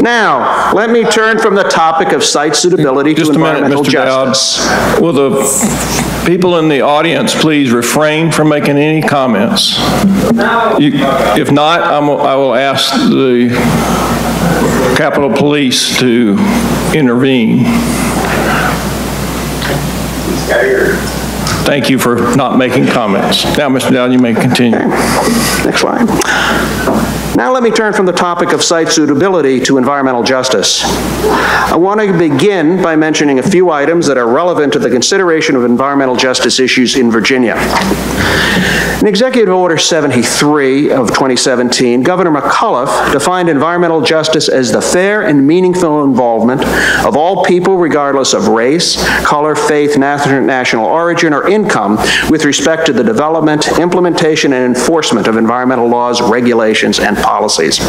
Now, let me turn from the topic of site suitability to environmental justice. Dowd, will the people in the audience please refrain from making any comments? If not, I will ask the Capitol Police to intervene. Thank you for not making comments. Now, Mr. Dowd, you may continue. Next slide. Now let me turn from the topic of site suitability to environmental justice. I want to begin by mentioning a few items that are relevant to the consideration of environmental justice issues in Virginia. In Executive Order 73 of 2017, Governor McAuliffe defined environmental justice as the fair and meaningful involvement of all people regardless of race, color, faith, national origin, or income with respect to the development, implementation, and enforcement of environmental laws, regulations, and policies.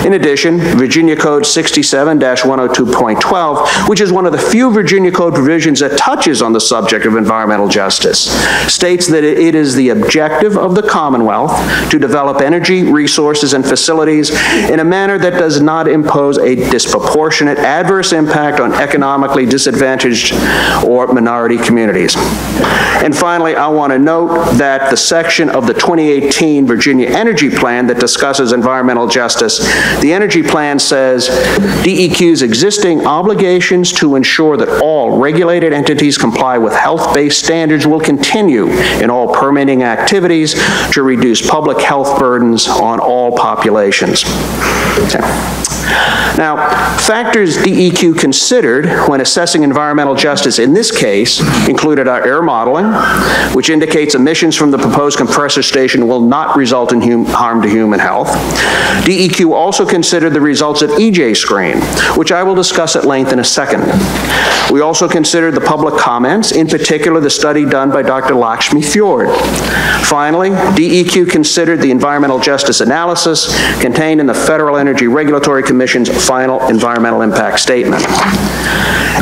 In addition, Virginia Code 67-102.12, which is one of the few Virginia Code provisions that touches on the subject of environmental justice, states that it is the objective of the Commonwealth to develop energy, resources, and facilities in a manner that does not impose a disproportionate adverse impact on economically disadvantaged or minority communities. And finally, I want to note that the section of the 2018 Virginia Energy Plan that discusses environmental justice, the Energy Plan says DEQ's existing obligations to ensure that all regulated entities comply with health-based standards will continue in all permitting activities to reduce public health burdens on all populations. Okay. Now, factors DEQ considered when assessing environmental justice in this case included our air modeling, which indicates emissions from the proposed compressor station will not result in harm to human health. DEQ also considered the results of EJ screen, which I will discuss at length in a second. We also considered the public comments, in particular the study done by Dr. Lakshmi Fjord. Finally, DEQ considered the environmental justice analysis contained in the Federal Energy Regulatory Commission's final environmental impact statement.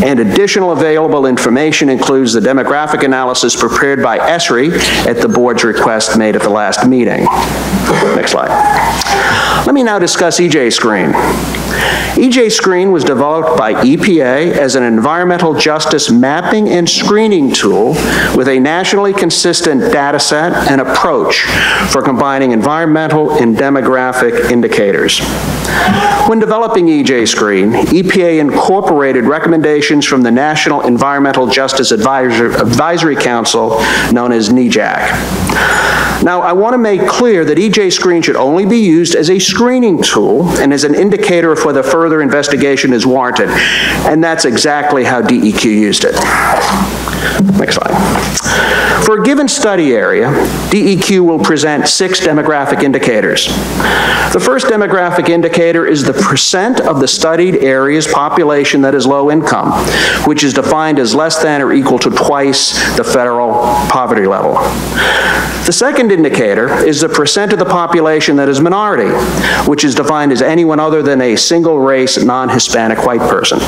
And additional available information includes the demographic analysis prepared by ESRI at the board's request made at the last meeting. Next slide. Let me now discuss EJ Screen. EJ Screen was developed by EPA as an environmental justice mapping and screening tool with a nationally consistent data set and approach for combining environmental and demographic indicators. When developing EJ Screen, EPA incorporated recommendations from the National Environmental Justice Advisory Council, known as NEJAC. Now, I want to make clear that EJ Screen should only be used as a screening tool and as an indicator of whether further investigation is warranted, and that's exactly how DEQ used it. Next slide. For a given study area, DEQ will present 6 demographic indicators. The first demographic indicator is the percent of the studied area's population that is low income, which is defined as less than or equal to twice the federal poverty level. The second indicator is the percent of the population that is minority, which is defined as anyone other than a single-race, non-Hispanic white person.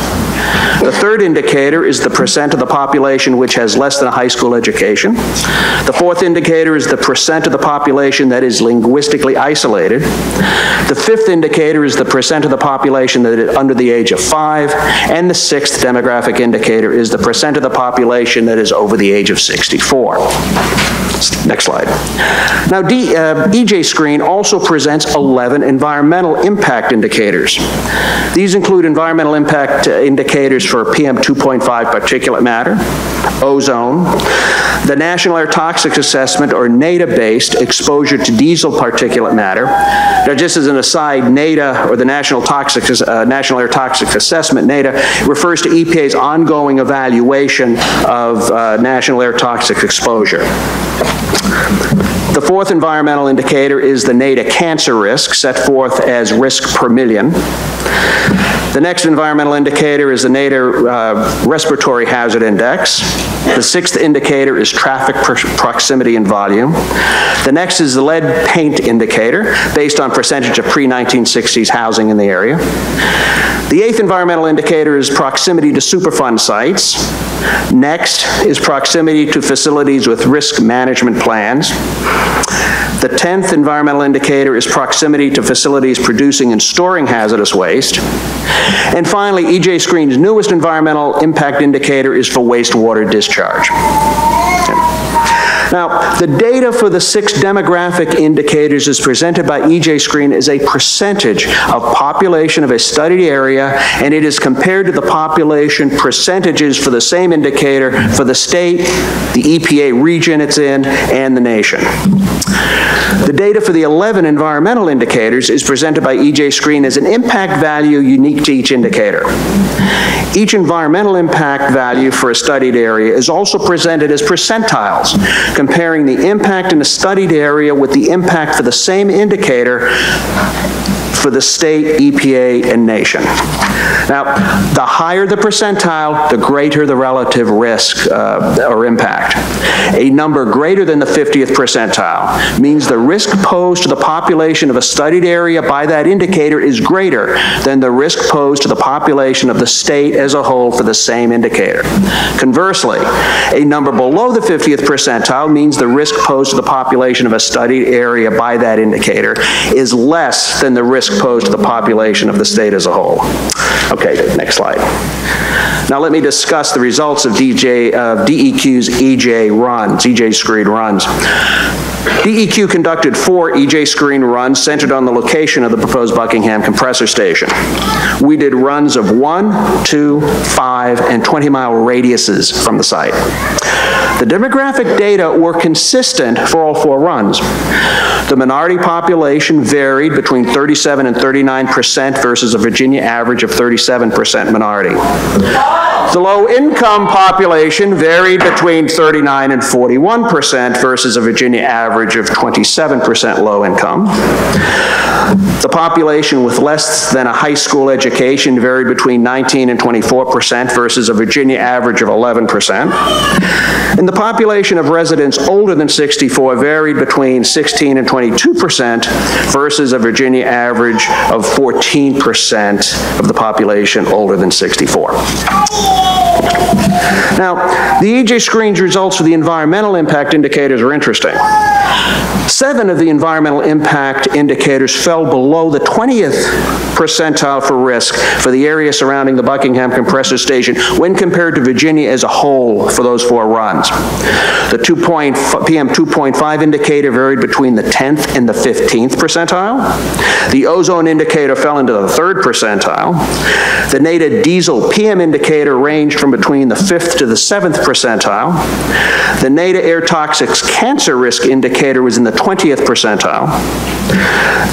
The third indicator is the percent of the population which has less than a high school education. The fourth indicator is the percent of the population that is linguistically isolated. The fifth indicator is the percent of the population that is under the age of 5. And the sixth demographic indicator is the percent of the population that is over the age of 64. Next slide. Now, EJ Screen also presents 11 environmental impact indicators. These include environmental impact indicators for PM 2.5 particulate matter, ozone, the National Air Toxics Assessment, or NADA-based exposure to diesel particulate matter. Now, just as an aside, NADA, or the National Air Toxics Assessment, NADA, refers to EPA's ongoing evaluation of national air toxic exposure. The fourth environmental indicator is the NADA cancer risk, set forth as risk per million. The next environmental indicator is the NADA Respiratory Hazard Index. The sixth indicator is traffic proximity and volume. The next is the lead paint indicator, based on percentage of pre-1960s housing in the area. The eighth environmental indicator is proximity to Superfund sites. Next is proximity to facilities with risk management plans. The 10th environmental indicator is proximity to facilities producing and storing hazardous waste. And finally, EJ Screen's newest environmental impact indicator is for wastewater discharge. Now, the data for the 6 demographic indicators as presented by EJ Screen is a percentage of population of a studied area, and it is compared to the population percentages for the same indicator for the state, the EPA region it's in, and the nation. The data for the 11 environmental indicators is presented by EJ Screen as an impact value unique to each indicator. Each environmental impact value for a studied area is also presented as percentiles, comparing the impact in a studied area with the impact for the same indicator for the state, EPA, and nation. Now, the higher the percentile, the greater the relative risk or impact. A number greater than the 50th percentile means the risk posed to the population of a studied area by that indicator is greater than the risk posed to the population of the state as a whole for the same indicator. Conversely, a number below the 50th percentile means the risk posed to the population of a studied area by that indicator is less than the risk posed to the population of the state as a whole. Okay, next slide. Now let me discuss the results of DEQ's EJ Screen runs. DEQ conducted 4 EJ Screen runs centered on the location of the proposed Buckingham compressor station. We did runs of 1, 2, 5, and 20-mile radiuses from the site. The demographic data were consistent for all 4 runs. The minority population varied between 37 and 39% versus a Virginia average of 37% minority. The low-income population varied between 39 and 41% versus a Virginia average of 27% low income. The population with less than a high school education varied between 19 and 24% versus a Virginia average of 11%. And the population of residents older than 64 varied between 16 and 22% versus a Virginia average of 14% of the population older than 64. Now, the EJ Screen's results for the environmental impact indicators are interesting. 7 of the environmental impact indicators fell below the 20th percentile for risk for the area surrounding the Buckingham compressor station when compared to Virginia as a whole for those 4 runs. The PM 2.5 indicator varied between the 10th and the 15th percentile. The ozone indicator fell into the 3rd percentile. The NADA diesel PM indicator ranged from between the 5th to the 7th percentile. The NADA air toxics cancer risk indicator was in the 20th percentile.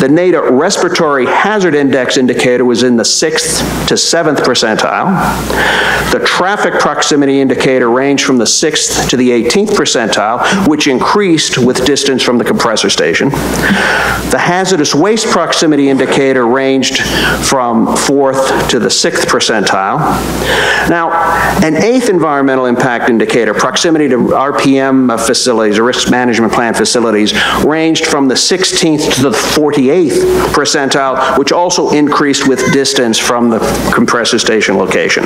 The NADA respiratory hazard index indicator was in the 6th to 7th percentile. The traffic proximity indicator ranged from the 6th to the 18th percentile, which increased with distance from the compressor station. The hazardous waste proximity indicator ranged from 4th to the 6th percentile. Now, an 8th environmental impact indicator, proximity to RPM facilities or risk management plan facilities, ranged from the 16th to the 48th percentile, which also increased with distance from the compressor station location.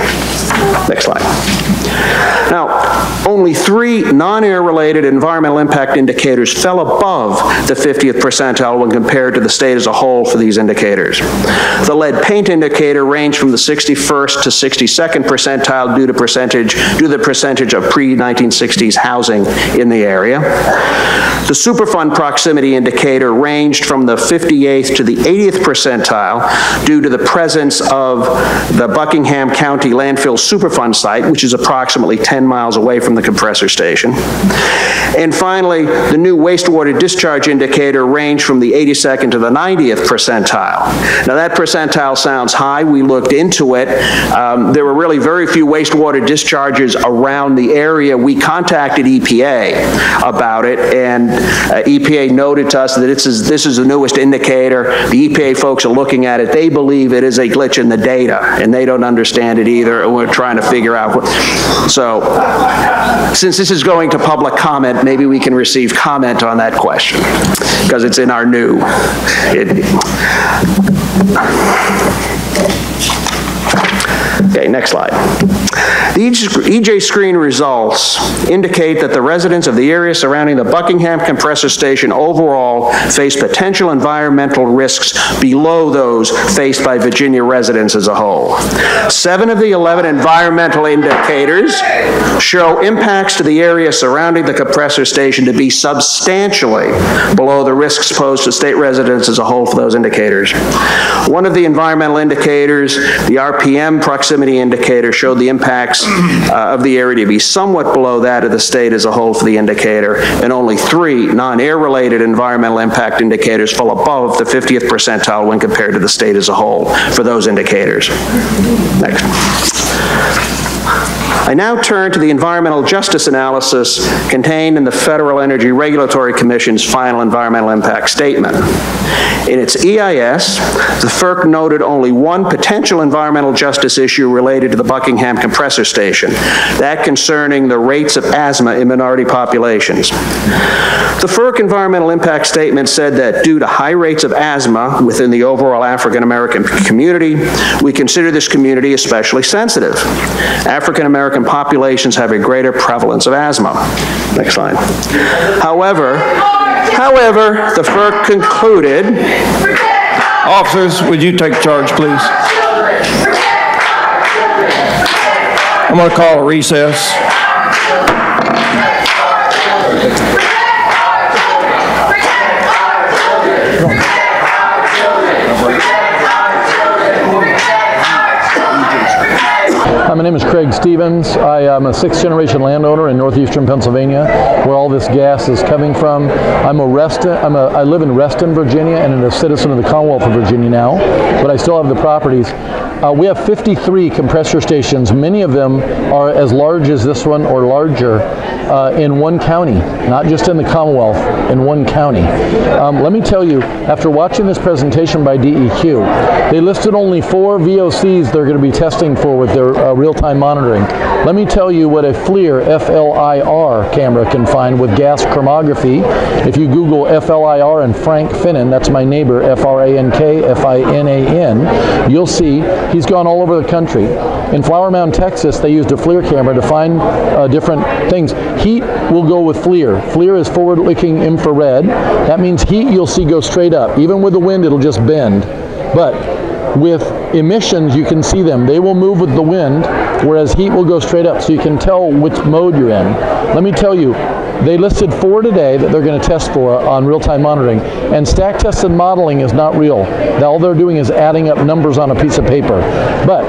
Next slide. Now, only 3 non-air related environmental impact indicators fell above the 50th percentile when compared to the state as a whole for these indicators. The lead paint indicator ranged from the 61st to 62nd percentile due to the percentage of pre-1960s housing in the area. The Superfund proximity indicator ranged from the 58th to the 80th percentile due to the presence of the Buckingham County landfill Superfund site, which is approximately 10 miles away from the compressor station. And finally, the new wastewater discharge indicator ranged from the 82nd to the 90th percentile. Now that percentile sounds high. We looked into it. There were really very few wastewater discharges around the area. We contacted EPA about it, and EPA noted to us that this is the newest indicator. The EPA folks are looking at it. They believe it is a glitch in the data, and they don't understand it either, and we're trying to figure out what. So, since this is going to public comment, maybe we can receive comment on that question, because it's in our new. Okay, next slide. The EJ screen results indicate that the residents of the area surrounding the Buckingham compressor station overall face potential environmental risks below those faced by Virginia residents as a whole. 7 of the 11 environmental indicators show impacts to the area surrounding the compressor station to be substantially below the risks posed to state residents as a whole for those indicators. One of the environmental indicators, the RPM proximity indicator, showed the impacts of the area to be somewhat below that of the state as a whole for the indicator, and only 3 non-air related environmental impact indicators fall above the 50th percentile when compared to the state as a whole for those indicators. Next. I now turn to the environmental justice analysis contained in the Federal Energy Regulatory Commission's final environmental impact statement. In its EIS, the FERC noted only one potential environmental justice issue related to the Buckingham compressor station, that concerning the rates of asthma in minority populations. The FERC environmental impact statement said that due to high rates of asthma within the overall African American community, we consider this community especially sensitive. African American populations have a greater prevalence of asthma. Next slide. However, the FERC concluded... Officers, would you take charge, please? I'm going to call a recess. My name is Craig Stevens. I am a 6th-generation landowner in northeastern Pennsylvania, where all this gas is coming from. I live in Reston, Virginia, and I'm a citizen of the Commonwealth of Virginia now, but I still have the properties. We have 53 compressor stations. Many of them are as large as this one or larger in one county, not just in the Commonwealth, in one county. Let me tell you, after watching this presentation by DEQ, they listed only 4 VOCs they're going to be testing for with their real-time monitoring. Let me tell you what a FLIR, F-L-I-R camera can find with gas chromography. If you Google F-L-I-R and Frank Finnan, that's my neighbor, F-R-A-N-K, F-I-N-A-N, you'll see he's gone all over the country. In Flower Mound, Texas, they used a FLIR camera to find different things. Heat will go with FLIR. FLIR is forward-looking infrared. That means heat you'll see go straight up. Even with the wind, it'll just bend. But with emissions, you can see them. They will move with the wind, whereas heat will go straight up, so you can tell which mode you're in. Let me tell you, they listed 4 today that they're going to test for on real-time monitoring, and stack tested modeling is not real. All they're doing is adding up numbers on a piece of paper. But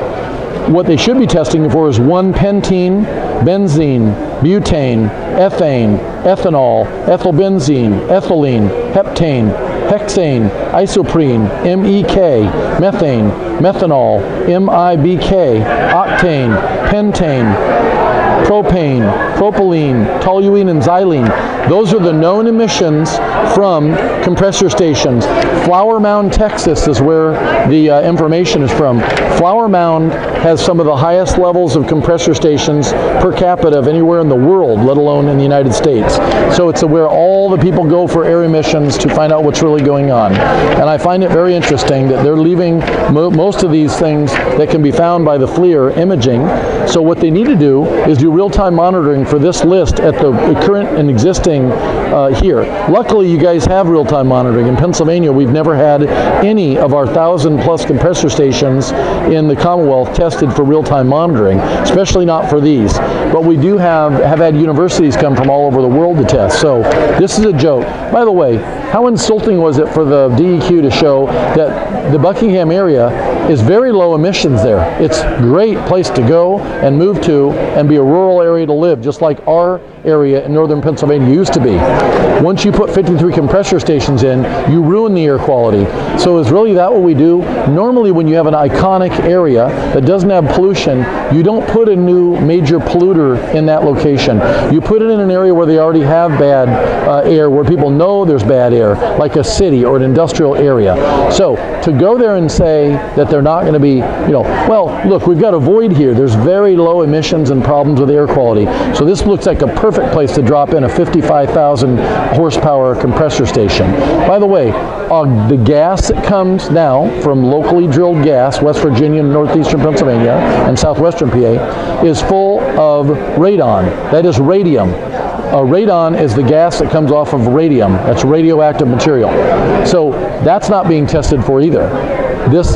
what they should be testing for is 1-pentene, benzene, butane, ethane, ethanol, ethylbenzene, ethylene, heptane, hexane, isoprene, MEK, methane, methanol, MIBK, octane, pentane, propane, propylene, toluene, and xylene. Those are the known emissions from compressor stations. Flower Mound, Texas is where the information is from. Flower Mound has some of the highest levels of compressor stations per capita of anywhere in the world, let alone in the United States. So it's where all the people go for air emissions to find out what's really going on. And I find it very interesting that they're leaving most of these things that can be found by the FLIR imaging. So what they need to do is do real-time monitoring for this list at the current and existing here. Luckily, you guys have real-time monitoring. In Pennsylvania, we've never had any of our 1,000+ compressor stations in the Commonwealth tested for real-time monitoring, especially not for these. But we do have had universities come from all over the world to test. So this is a joke. By the way, how insulting was it for the DEQ to show that the Buckingham area is very low emissions there? It's a great place to go and move to and be a rural area to live, just like our area in northern Pennsylvania used to be. Once you put 53 compressor stations in, you ruin the air quality. So is really that what we do? Normally when you have an iconic area that doesn't have pollution, you don't put a new major polluter in that location. You put it in an area where they already have bad air, where people know there's bad air, like a city or an industrial area. So to to go there and say that they're not going to be, well, look, we've got a void here. There's very low emissions and problems with air quality. So this looks like a perfect place to drop in a 55,000 horsepower compressor station. By the way, the gas that comes now from locally drilled gas, West Virginia, northeastern Pennsylvania, and southwestern PA, is full of radon. That is radium. Radon is the gas that comes off of radium. That's radioactive material. So that's not being tested for either. This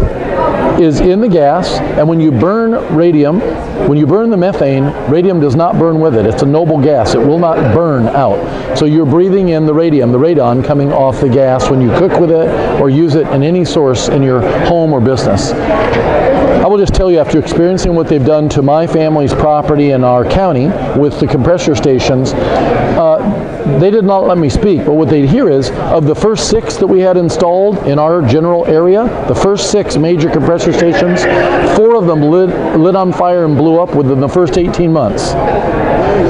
is in the gas, and when you burn radium, when you burn the methane, radium does not burn with it. It's a noble gas. It will not burn out. So you're breathing in the radium, the radon coming off the gas when you cook with it or use it in any source in your home or business. I will just tell you, after experiencing what they've done to my family's property in our county with the compressor stations, they did not let me speak, but what they'd hear is, of the first 6 that we had installed in our general area, the first 6 major compressor stations, 4 of them lit on fire and blew up within the first 18 months.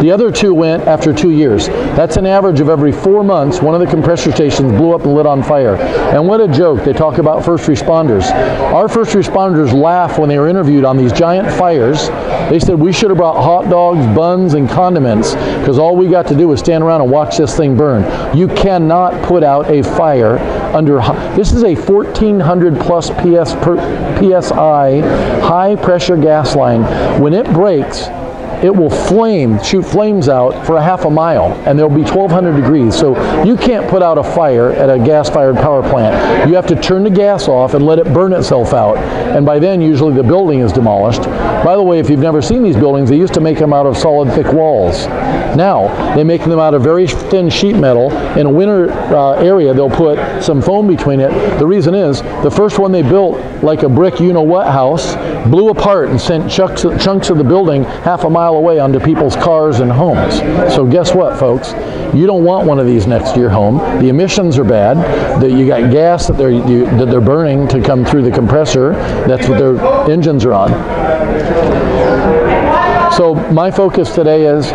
The other 2 went after 2 years. That's an average of every 4 months, one of the compressor stations blew up and lit on fire. And what a joke. They talk about first responders. Our first responders laugh when they were interviewed on these giant fires. They said we should have brought hot dogs, buns, and condiments because all we got to do was stand around and watch this thing burn. You cannot put out a fire under, this is a 1,400 plus PSI high pressure gas line. When it breaks, it will shoot flames out for a half a mile, and there'll be 1,200 degrees. So you can't put out a fire at a gas-fired power plant. You have to turn the gas off and let it burn itself out, and by then usually the building is demolished. By the way, if you've never seen these buildings, they used to make them out of solid thick walls. Now they make them out of very thin sheet metal. In a winter area, they'll put some foam between it. The reason is, the first one they built, like a brick you-know-what house, blew apart and sent chunks of the building half a mile away onto people's cars and homes. So guess what, folks? You don't want one of these next to your home. The emissions are bad. You got gas that they're burning to come through the compressor. That's what their engines are on. So my focus today is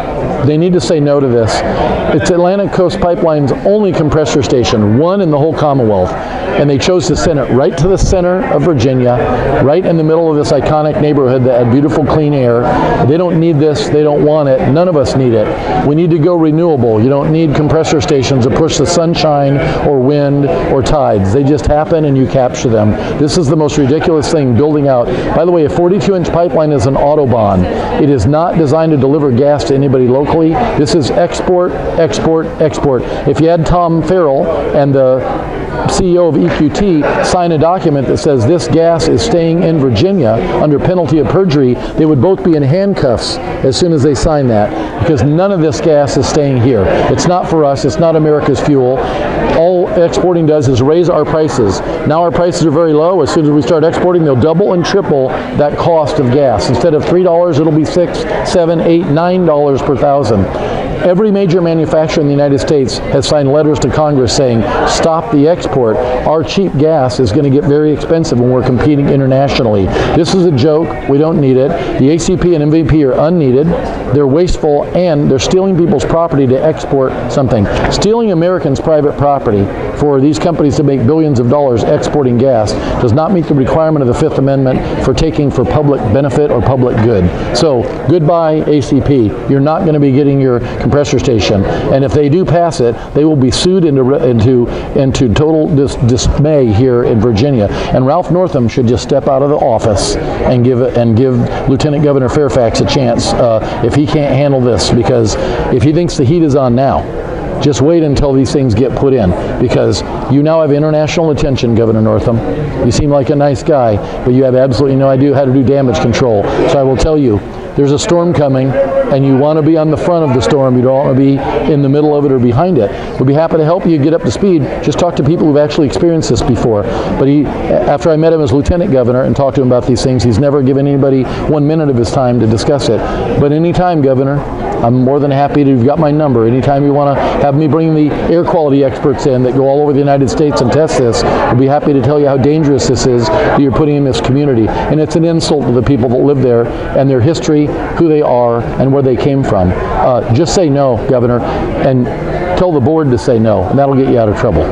they need to say no to this. It's Atlantic Coast Pipeline's only compressor station, one in the whole Commonwealth. And they chose to send it right to the center of Virginia, right in the middle of this iconic neighborhood that had beautiful clean air. They don't need this. They don't want it. None of us need it. We need to go renewable. You don't need compressor stations to push the sunshine or wind or tides. They just happen and you capture them. This is the most ridiculous thing, building out. By the way, a 42-inch pipeline is an Autobahn. It is not designed to deliver gas to anybody locally. This is export, export, export. If you had Tom Farrell and the CEO of EQT sign a document that says this gas is staying in Virginia under penalty of perjury, they would both be in handcuffs as soon as they sign that, because none of this gas is staying here. It's not for us. It's not America's fuel. All exporting does is raise our prices. Now our prices are very low. As soon as we start exporting, they'll double and triple that cost of gas. Instead of $3, it'll be $6, $7, $8, $9 per thousand. Every major manufacturer in the United States has signed letters to Congress saying, stop the export. Our cheap gas is going to get very expensive when we're competing internationally. This is a joke. We don't need it. The ACP and MVP are unneeded. They're wasteful, and they're stealing people's property to export something. Stealing Americans' private property for these companies to make billions of dollars exporting gas does not meet the requirement of the Fifth Amendment for taking for public benefit or public good. So, goodbye, ACP. You're not going to be getting your compressor station, and if they do pass it, they will be sued into total dismay here in Virginia. And Ralph Northam should just step out of the office and give Lieutenant Governor Fairfax a chance if he can't handle this, because if he thinks the heat is on now, just wait until these things get put in, because you now have international attention, Governor Northam. You seem like a nice guy, but you have absolutely no idea how to do damage control. So I will tell you, there's a storm coming, and you want to be on the front of the storm. You don't want to be in the middle of it or behind it. We'll be happy to help you get up to speed. Just talk to people who've actually experienced this before. But after I met him as Lieutenant Governor and talked to him about these things, he's never given anybody 1 minute of his time to discuss it. But anytime, Governor, I'm more than happy to, you've got my number. Anytime you want to have me bring the air quality experts in that go all over the United States and test this, I'll be happy to tell you how dangerous this is that you're putting in this community. And it's an insult to the people that live there and their history, who they are, and where they came from. Just say no, Governor, and tell the board to say no, and that'll get you out of trouble.